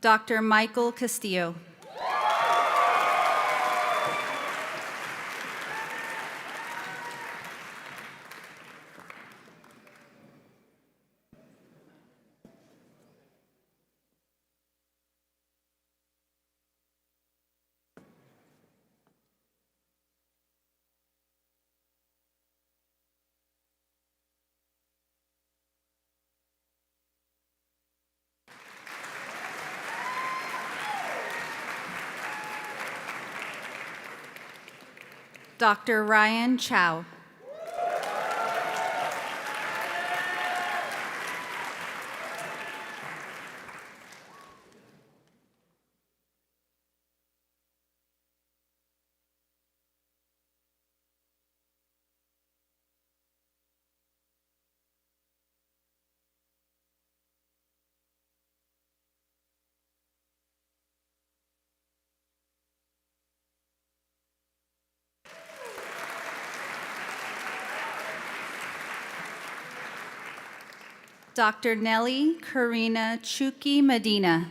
Dr. Michael Castillo, Dr. Ryan Chow, Dr. Nelly Karina Chuki Medina,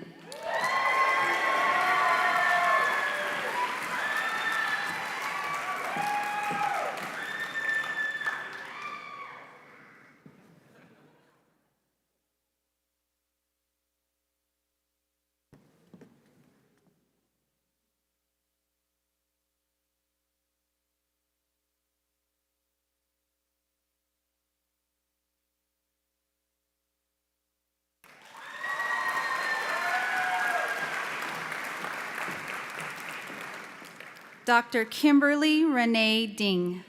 Dr. Kimberly Renee Ding,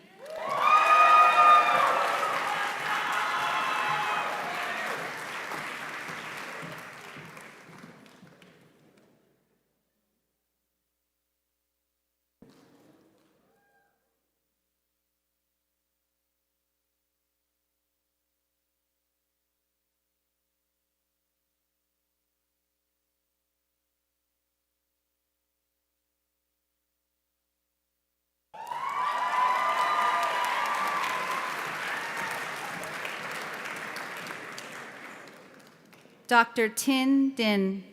Dr. Tin Din.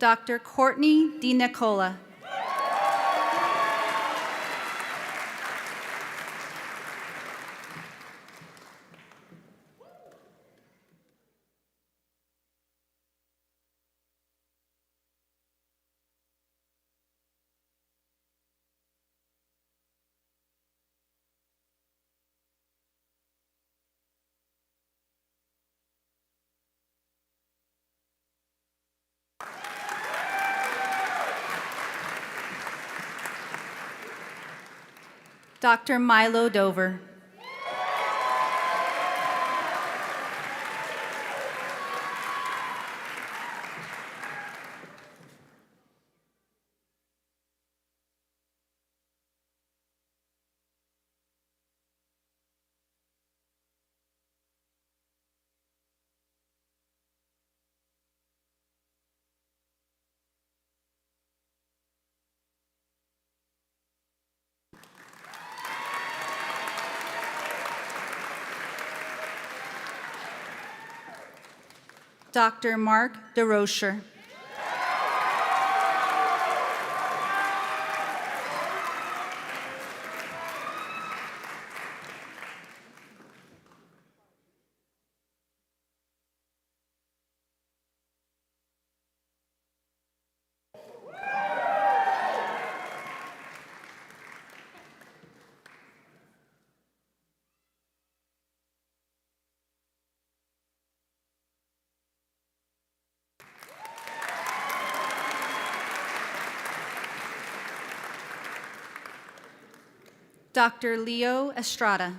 Dr. Courtney Di Nicola. Dr. Milo Dover. Dr. Mark DeRocher. Dr. Leo Estrada.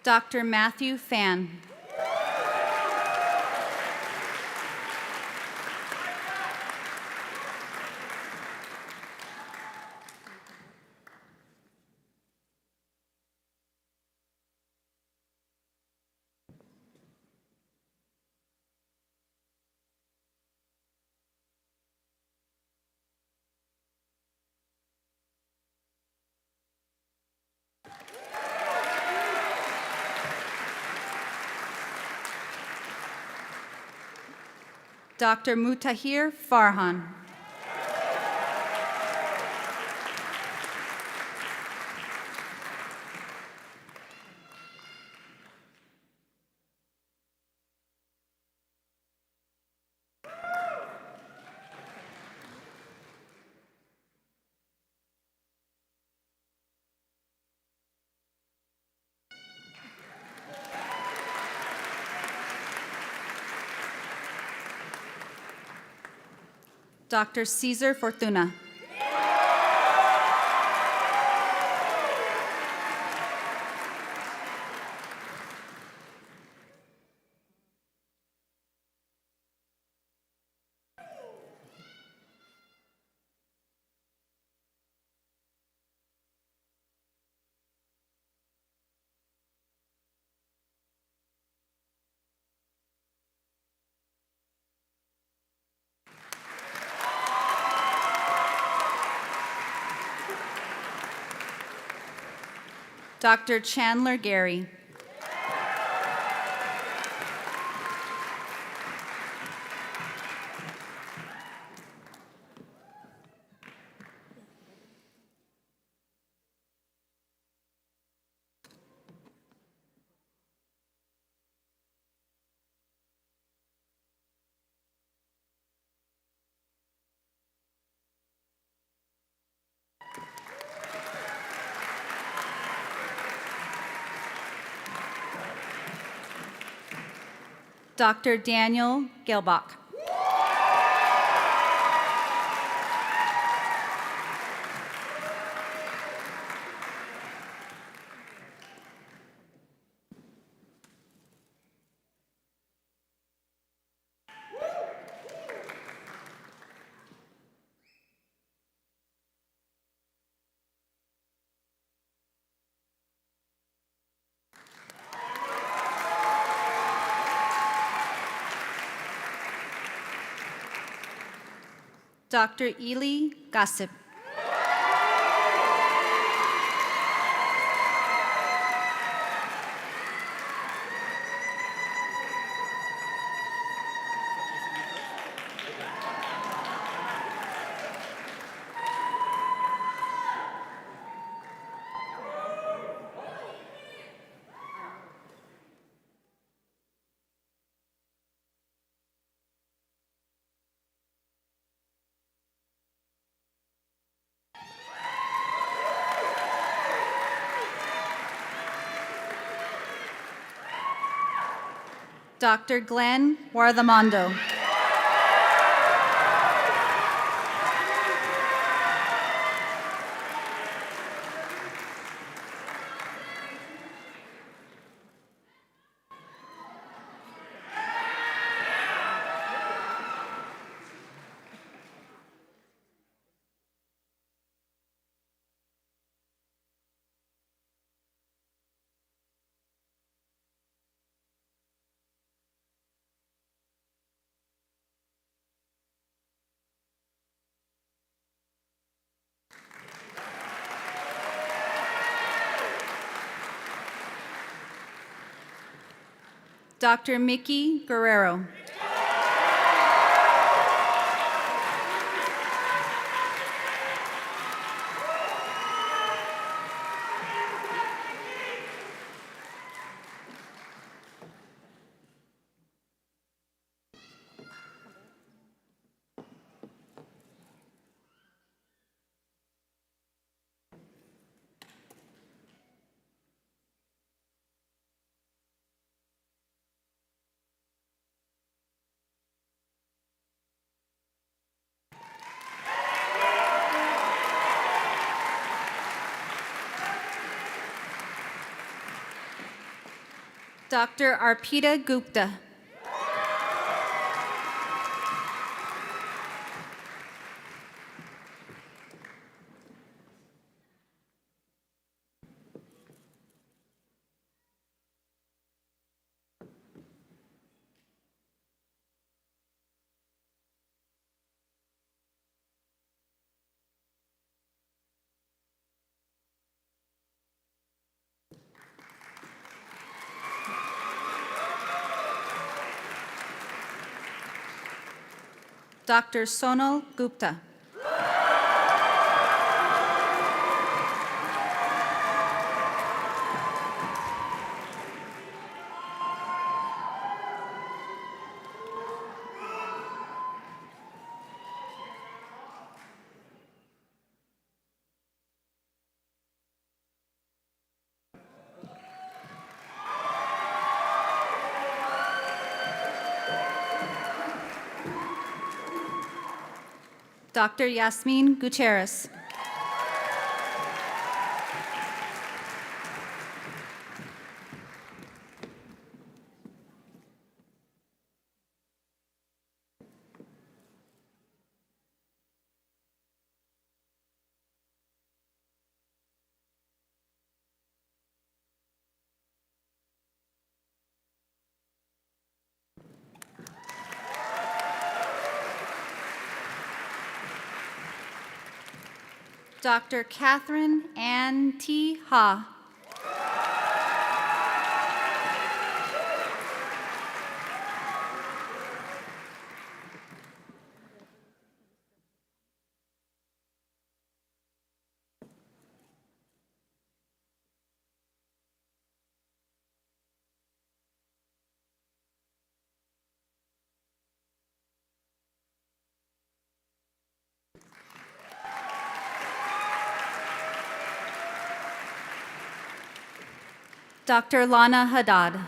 Dr. Matthew Fan. Dr. Mutahir Farhan. Dr. Cesar Fortuna. Dr. Chandler Gary. Dr. Daniel Gelbach. Dr. Ely Gossip. Dr. Glenn Warthamondo. Dr. Mickey Guerrero. Dr. Arpita Gupta. Dr. Sonal Gupta. Dr. Yasmin Gutierrez. Dr. Catherine Ann T. Ha. Dr. Lana Haddad.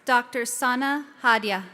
Dr. Sana Hadia.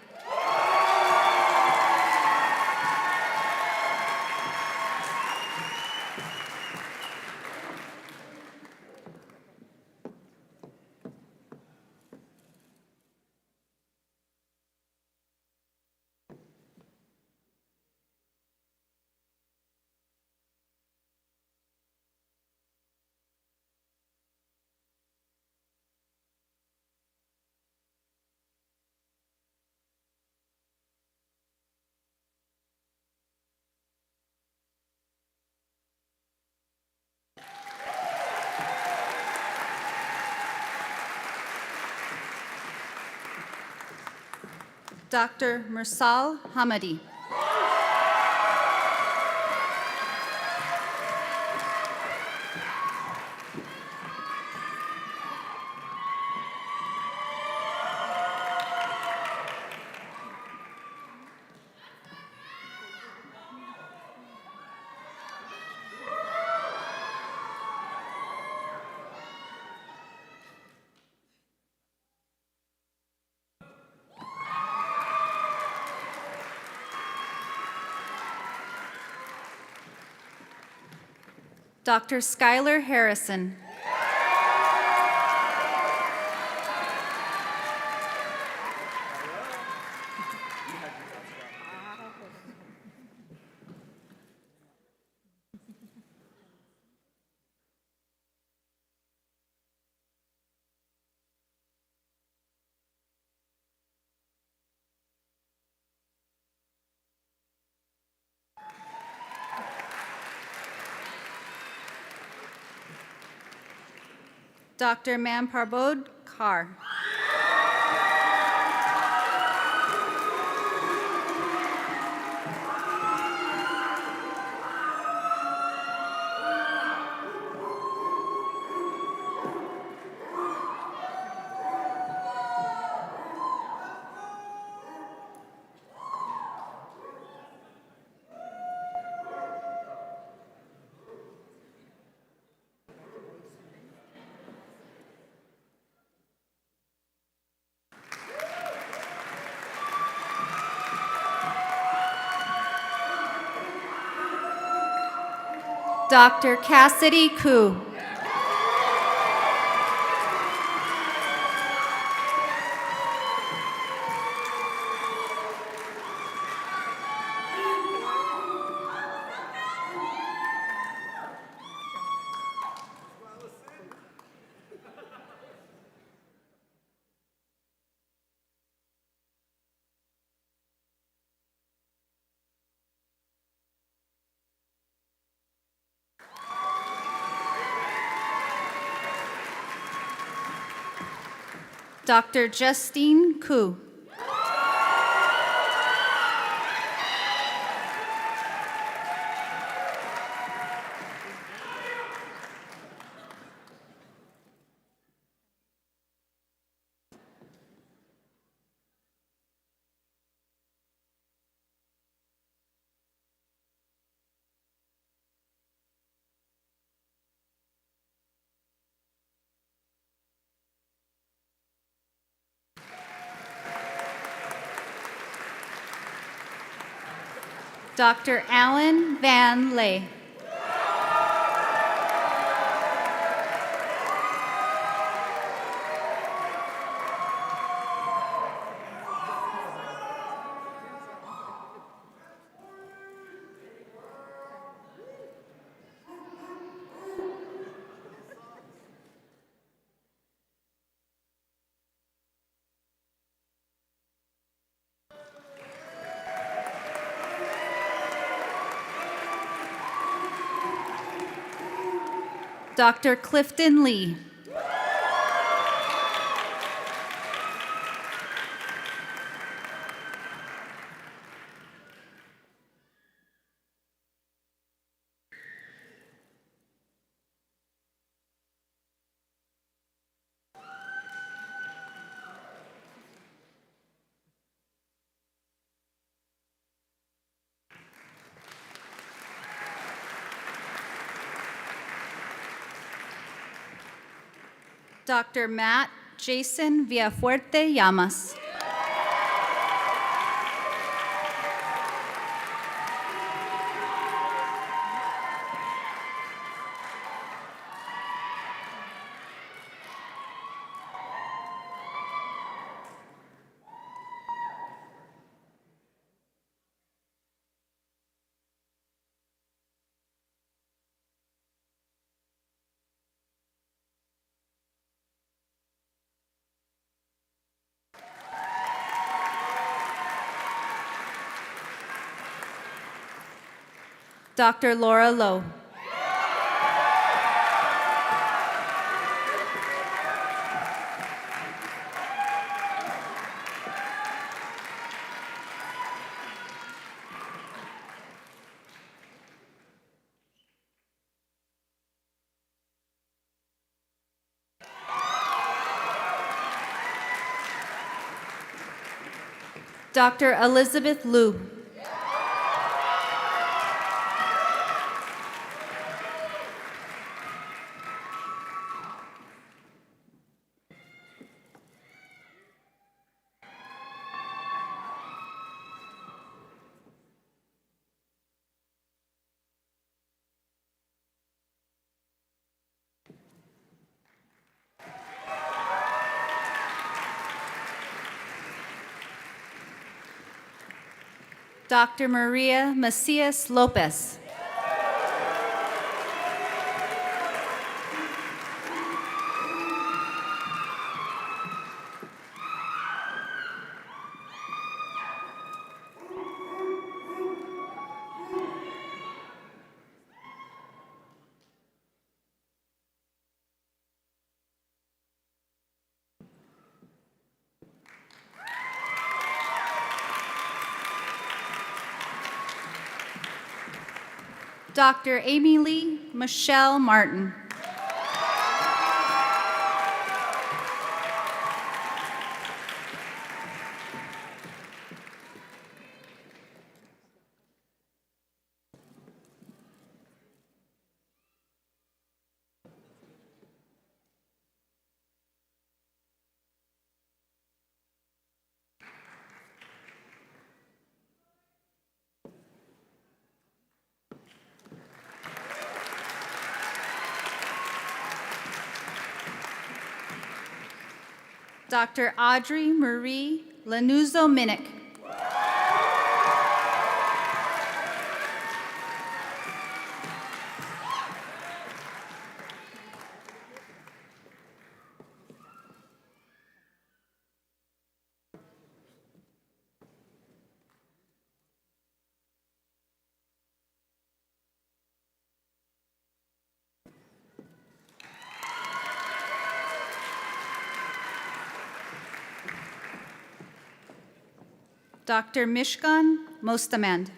Dr. Mursal Hamadi. Dr. Skylar Harrison. Dr. Manparbod Kaur. Dr. Cassidy Koo. Dr. Justine Koo. Dr. Alan Van Lay. Dr. Clifton Lee. Dr. Matt Jason Villafuerte Llamas. Dr. Laura Lowe. Dr. Elizabeth Liu. Dr. Maria Macias Lopez. Dr. Amy Lee Michelle Martin. Dr. Audrey Marie Lanuzo-Minnick. Dr. Mishkan Mostamand.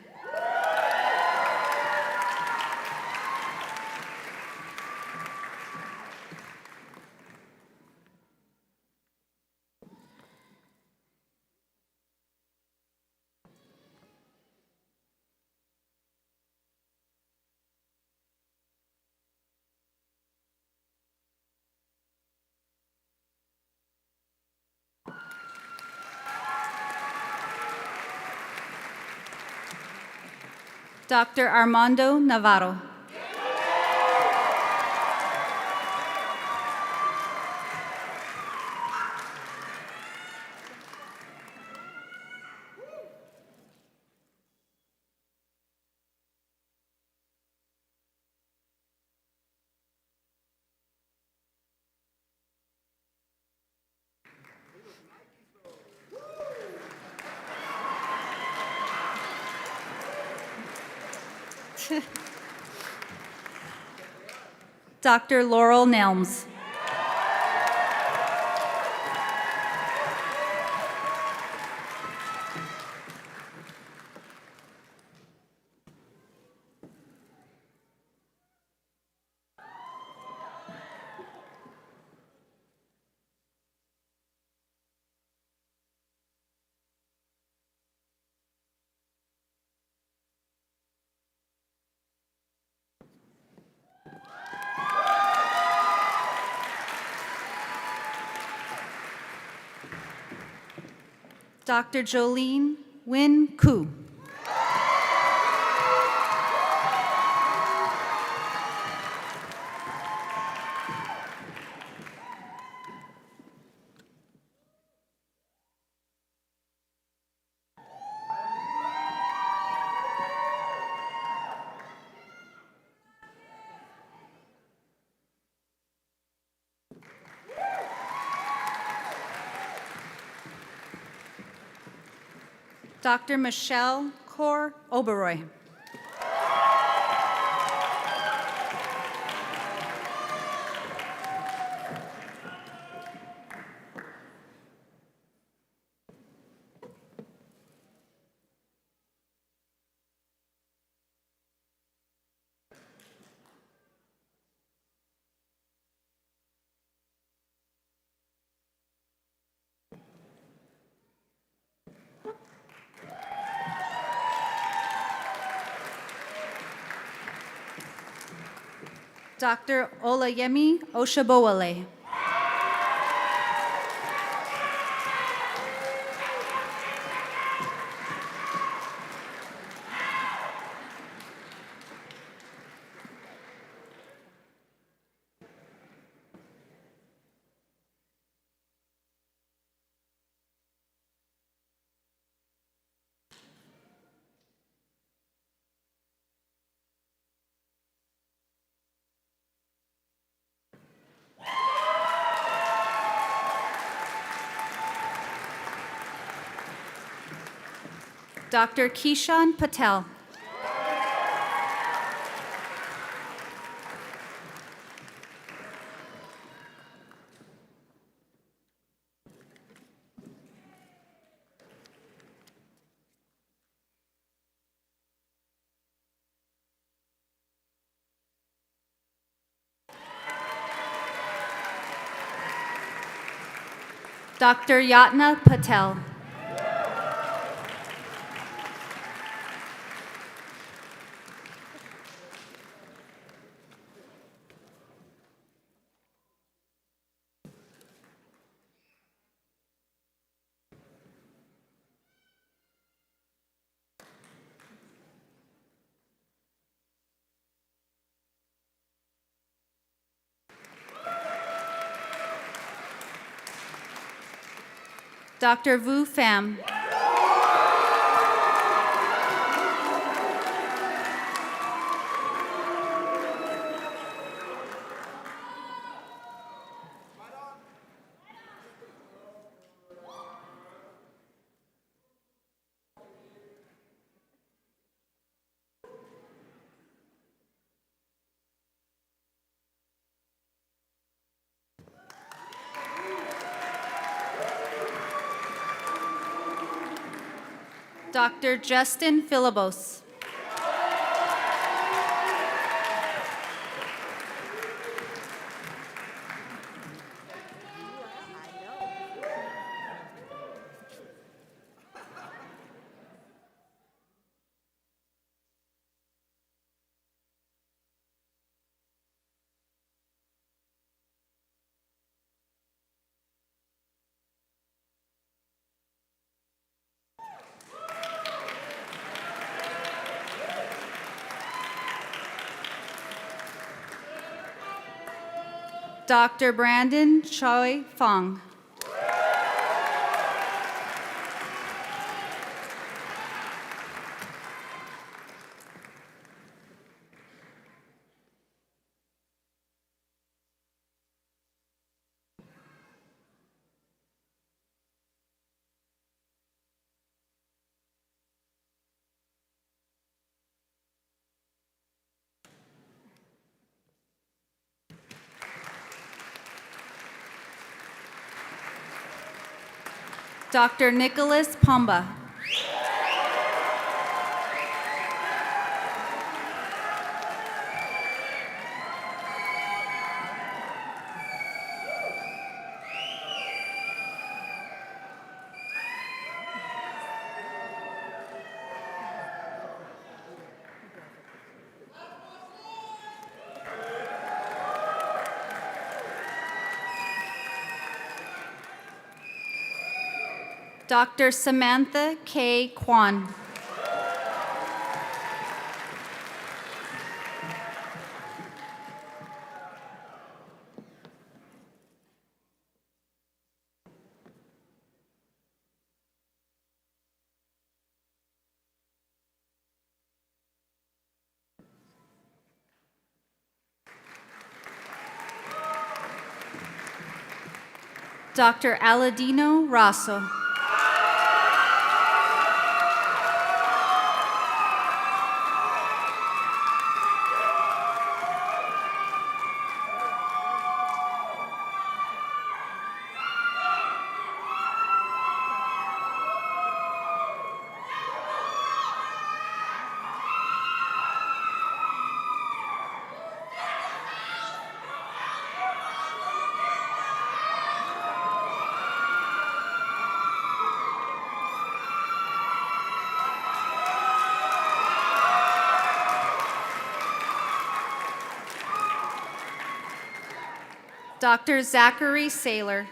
Dr. Armando Navarro. Dr. Laurel Nelms. Dr. Jolene Win Koo. Dr. Michelle Kaur Oberoi. Dr. Olayemi Oshabowale. Dr. Kishan Patel. Dr. Yatna Patel. Dr. Vu Pham. Dr. Justin Philibos. Dr. Brandon Choi Fong. Dr. Nicholas Pomba. Dr. Samantha K. Kwan. Dr. Aladino Rosso. Dr. Zachary Saylor.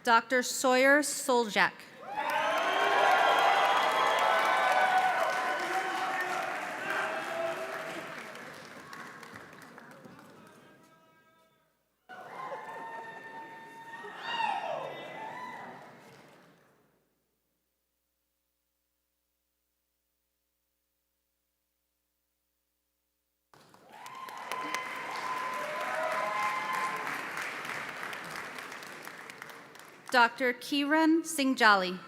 Dr. Sawyer Soljak. Dr. Kiran Singhjali.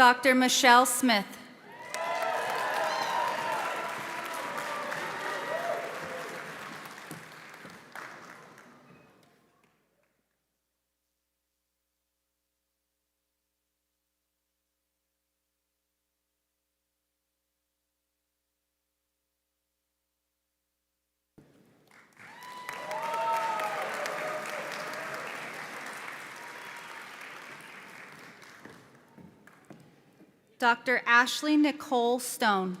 Dr. Michelle Smith. Dr. Ashley Nicole Stone.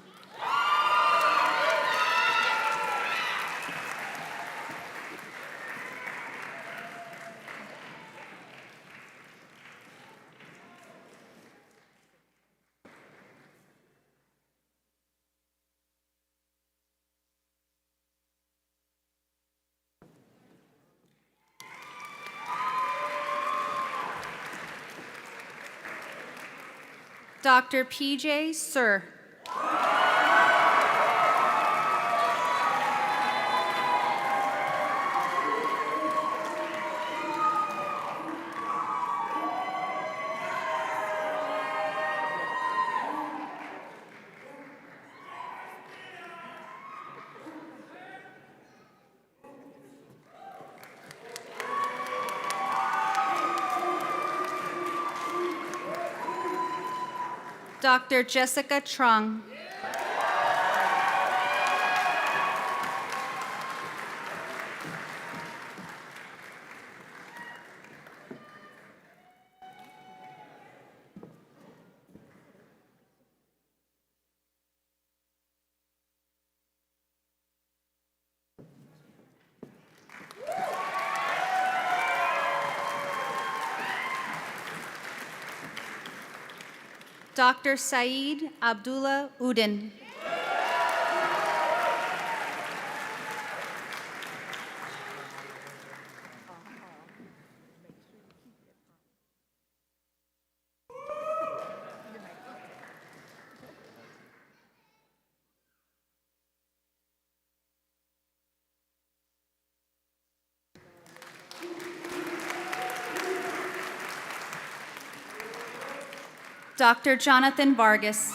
Dr. PJ Sir. Dr. Jessica Trung. Dr. Saeed Abdullah Udin. Dr. Jonathan Vargas.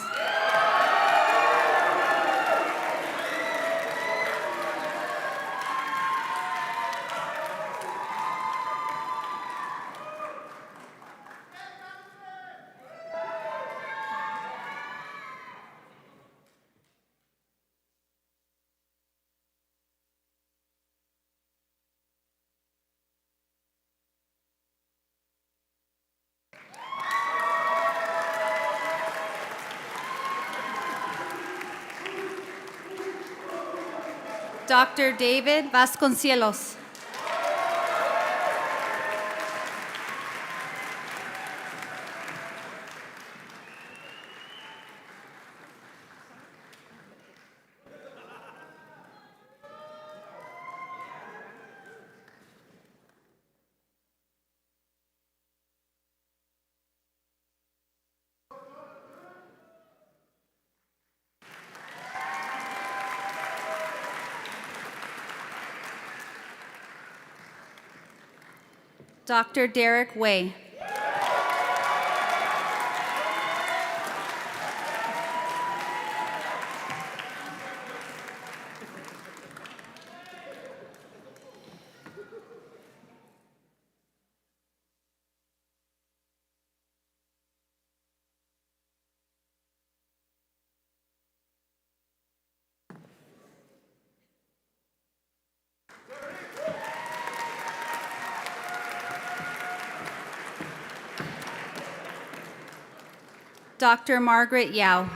Dr. David Vasconcelos. Dr. Derek Way. Dr. Margaret Yao.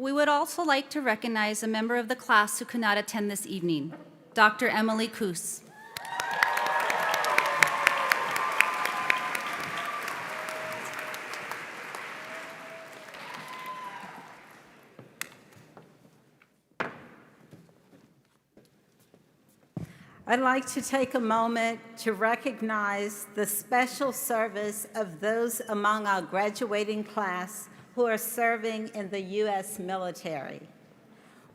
We would also like to recognize a member of the class who could not attend this evening, Dr. Emily Koos. I'd like to take a moment to recognize the special service of those among our graduating class who are serving in the U.S. military.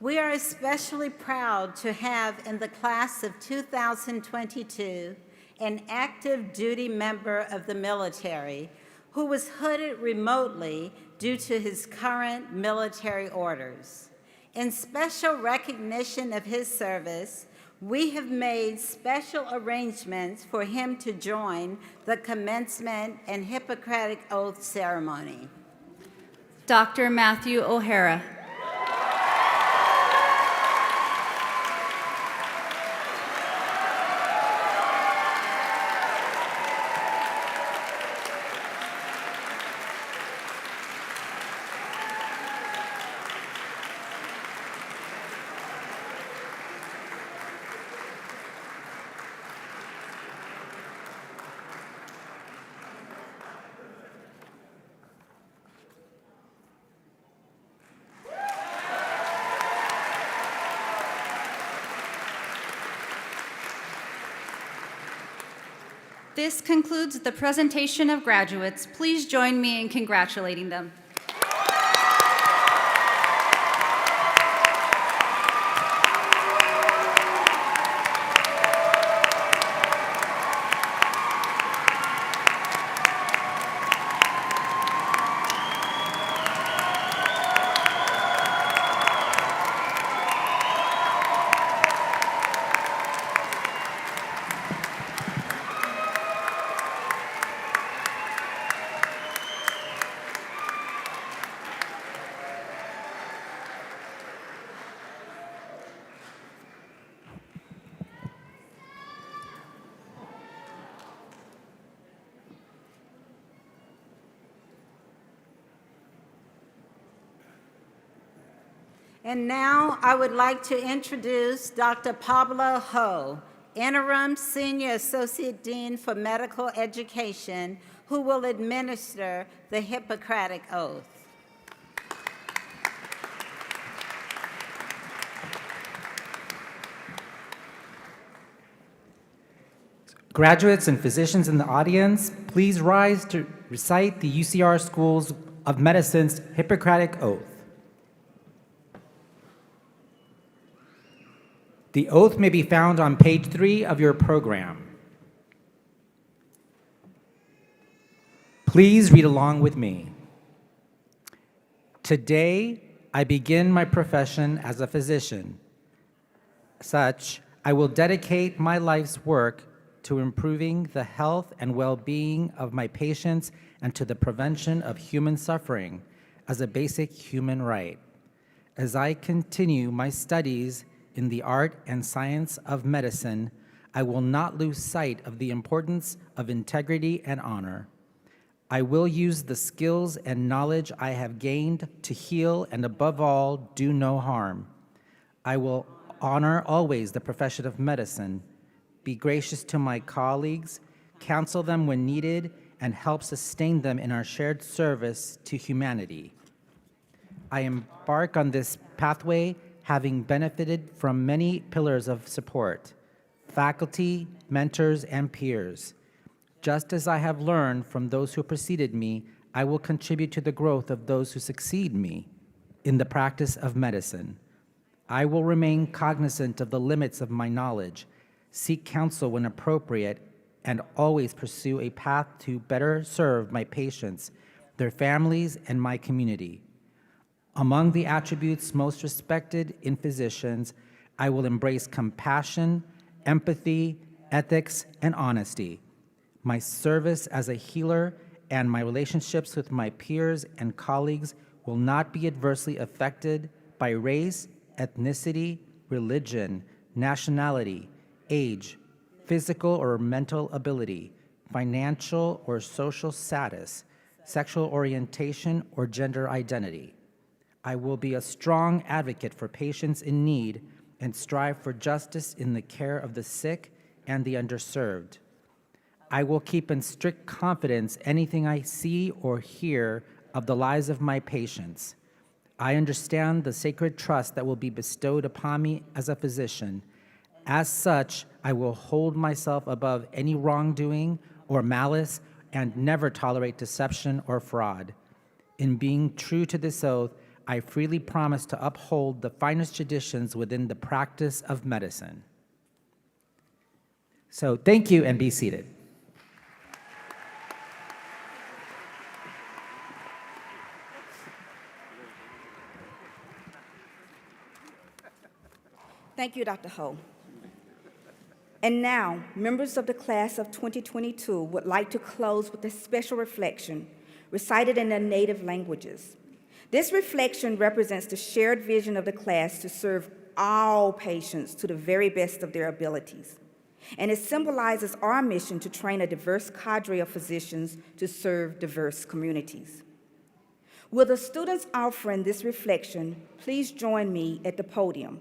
We are especially proud to have in the class of 2022 an active duty member of the military who was hooded remotely due to his current military orders. In special recognition of his service, we have made special arrangements for him to join the Commencement and Hippocratic Oath ceremony. Dr. Matthew O'Hara. This concludes the presentation of graduates. Please join me in congratulating them. And now I would like to introduce Dr. Pablo Ho, Interim Senior Associate Dean for Medical Education, who will administer the Hippocratic Oath. Graduates and physicians in the audience, please rise to recite the UCR Schools of Medicine's Hippocratic Oath. The oath may be found on page 3 of your program. Please read along with me. Today, I begin my profession as a physician. Such, I will dedicate my life's work to improving the health and well-being of my patients and to the prevention of human suffering as a basic human right. As I continue my studies in the art and science of medicine, I will not lose sight of the importance of integrity and honor. I will use the skills and knowledge I have gained to heal and, above all, do no harm. I will honor always the profession of medicine, be gracious to my colleagues, counsel them when needed, and help sustain them in our shared service to humanity. I embark on this pathway having benefited from many pillars of support, faculty, mentors, and peers. Just as I have learned from those who preceded me, I will contribute to the growth of those who succeed me in the practice of medicine. I will remain cognizant of the limits of my knowledge, seek counsel when appropriate, and always pursue a path to better serve my patients, their families, and my community. Among the attributes most respected in physicians, I will embrace compassion, empathy, ethics, and honesty. My service as a healer and my relationships with my peers and colleagues will not be adversely affected by race, ethnicity, religion, nationality, age, physical or mental ability, financial or social status, sexual orientation, or gender identity. I will be a strong advocate for patients in need and strive for justice in the care of the sick and the underserved. I will keep in strict confidence anything I see or hear of the lives of my patients. I understand the sacred trust that will be bestowed upon me as a physician. As such, I will hold myself above any wrongdoing or malice and never tolerate deception or fraud. In being true to this oath, I freely promise to uphold the finest traditions within the practice of medicine. So thank you, and be seated. Thank you, Dr. Ho. And now, members of the class of 2022 would like to close with a special reflection recited in their native languages. This reflection represents the shared vision of the class to serve all patients to the very best of their abilities. And it symbolizes our mission to train a diverse cadre of physicians to serve diverse communities. Will the students offering this reflection please join me at the podium?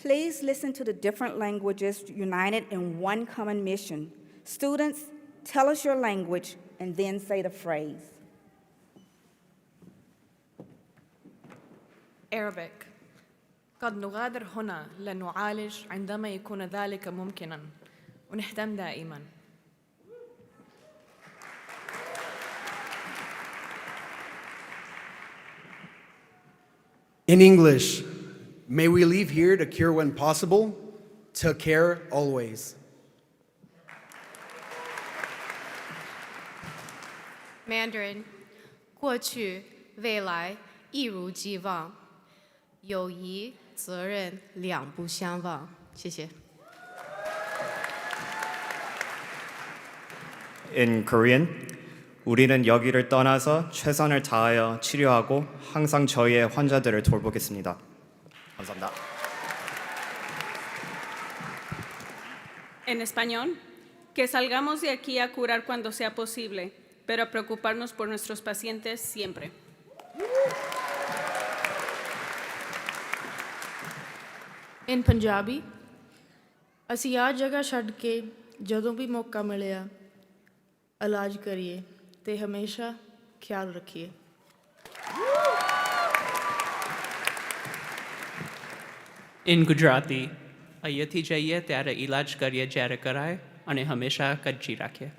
Please listen to the different languages united in one common mission. Students, tell us your language and then say the phrase. Arabic. قد نغادر هنا لنعالج عندما يكون ذلك ممكنا ونهتم دائما. In English, may we leave here to cure when possible, to care always. Mandarin, 过去、未来一如既往，友谊、责任两不相忘。谢谢。 In Korean, 우리는 여기를 떠나서 최선을 다하여 치료하고 항상 저희의 환자들을 돌보겠습니다. 감사합니다. En español, que salgamos de aquí a curar cuando sea posible, pero a preocuparnos por nuestros pacientes siempre. In Punjabi, ਅਸੀਂ ਆ ਜਗ੍ਹਾ ਛੱਡ ਕੇ ਜਦੋਂ ਵੀ ਮੌਕਾ ਮਿਲਿਆ ਇਲਾਜ ਕਰੀਏ ਤੇ ਹਮੇਸ਼ਾ ਖਿਆਲ ਰੱਖੀਏ। In Gujarati, અહીંયાથી જઈએ ત્યારે ઇલાજ કરીએ જ્યારે કરાય અને હંમેશા કચ્ચી રાખીએ.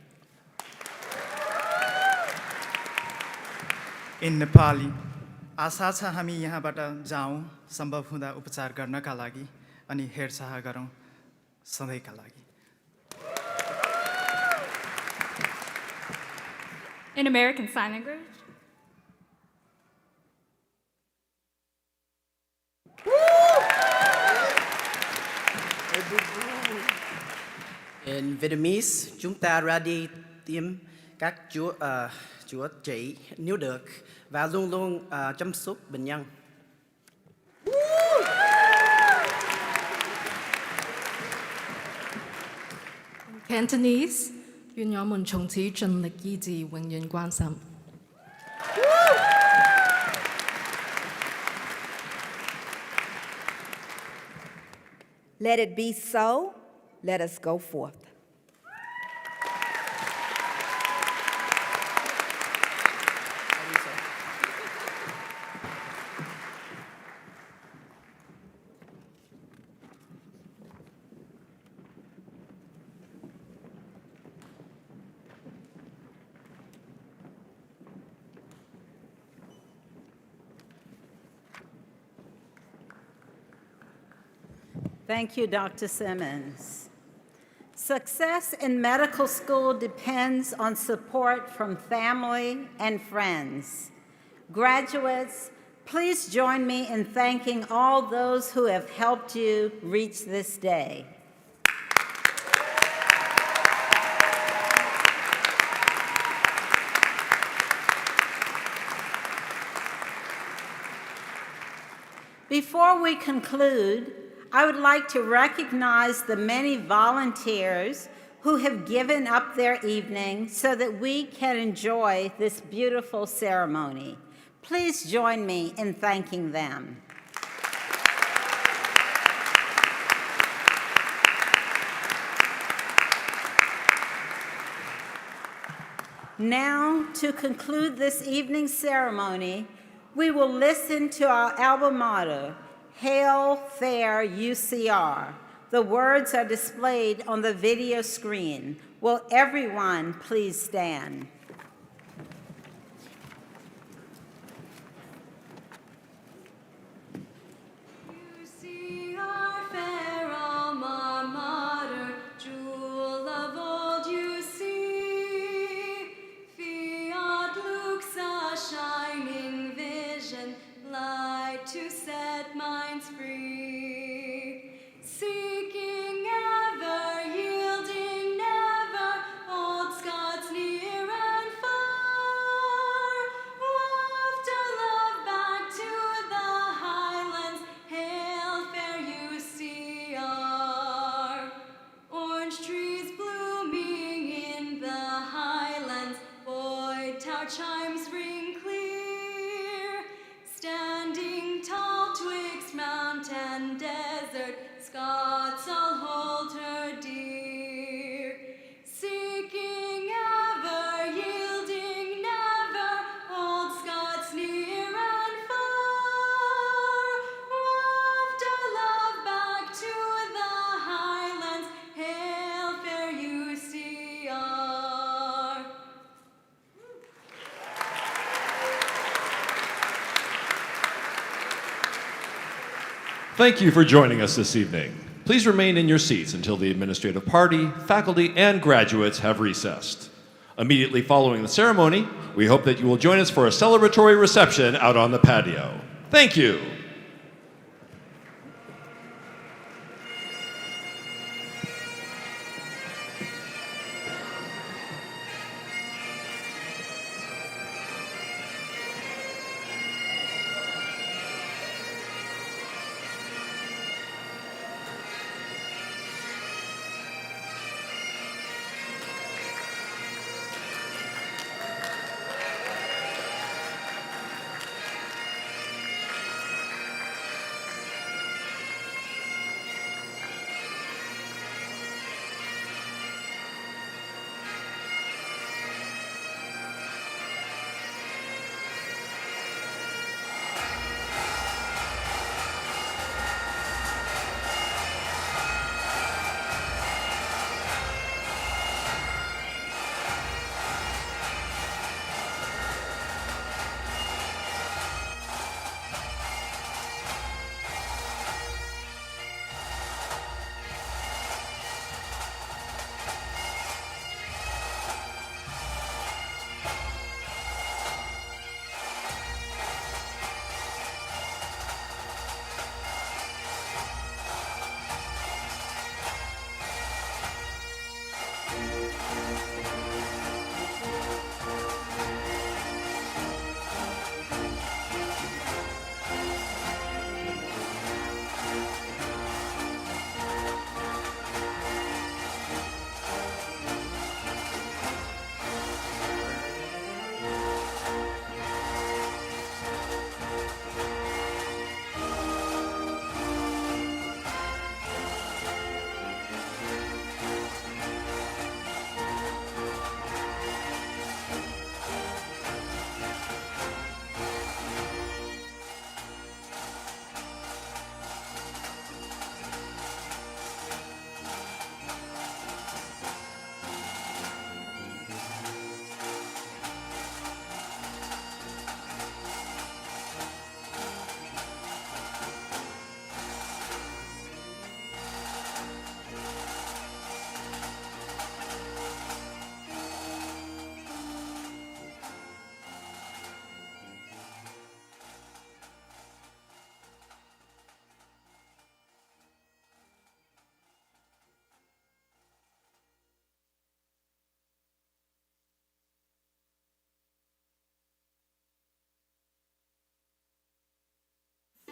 In Nepali, आशा छ हामी यहाँबाट जाउँ सम्भव हुँदा उपचार गर्नका लागि अनि हेरचाह गरौँ सधैँका लागि. In American Sign Language. In Vietnamese, chúng ta ra đi tìm các chữa trị nếu được và luôn luôn chăm sóc bệnh nhân. Cantonese, 願我們從此盡力醫治，永遠關心。 Let it be so. Let us go forth. Thank you, Dr. Simmons. Success in medical school depends on support from family and friends. Graduates, please join me in thanking all those who have helped you reach this day. Before we conclude, I would like to recognize the many volunteers who have given up their evening so that we can enjoy this beautiful ceremony. Please join me in thanking them. Now, to conclude this evening's ceremony, we will listen to our alma mater, Hail, Fair UCR. The words are displayed on the video screen. Will everyone please stand? UCR, fair alma mater, jewel of old UC. Fiat lux, a shining vision, light to set minds free. Seeking ever, yielding never, old Scots near and far. Waft our love back to the highlands, hail fair UCR. Orange trees blooming in the highlands, Boyd Tower chimes ring clear. Standing tall twixt mount and desert, Scots all hold her dear. Seeking ever, yielding never, old Scots near and far. Waft our love back to the highlands, hail fair UCR. Thank you for joining us this evening. Please remain in your seats until the administrative party, faculty, and graduates have recessed. Immediately following the ceremony, we hope that you will join us for a celebratory reception out on the patio. Thank you.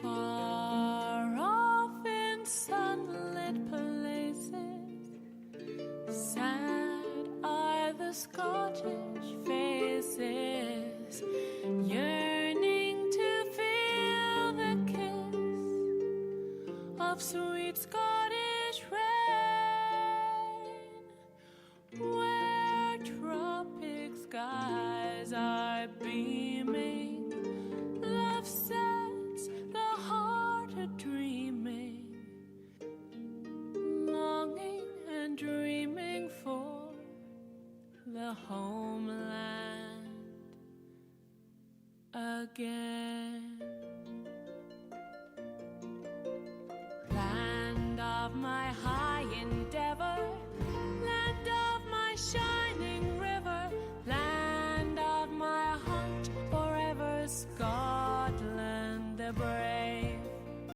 Far off in sunlit places, sad are the Scottish faces, yearning to feel the kiss of sweet Scottish rain, where tropic skies are beaming, love sets the heart a-dreaming, longing and dreaming for the homeland again.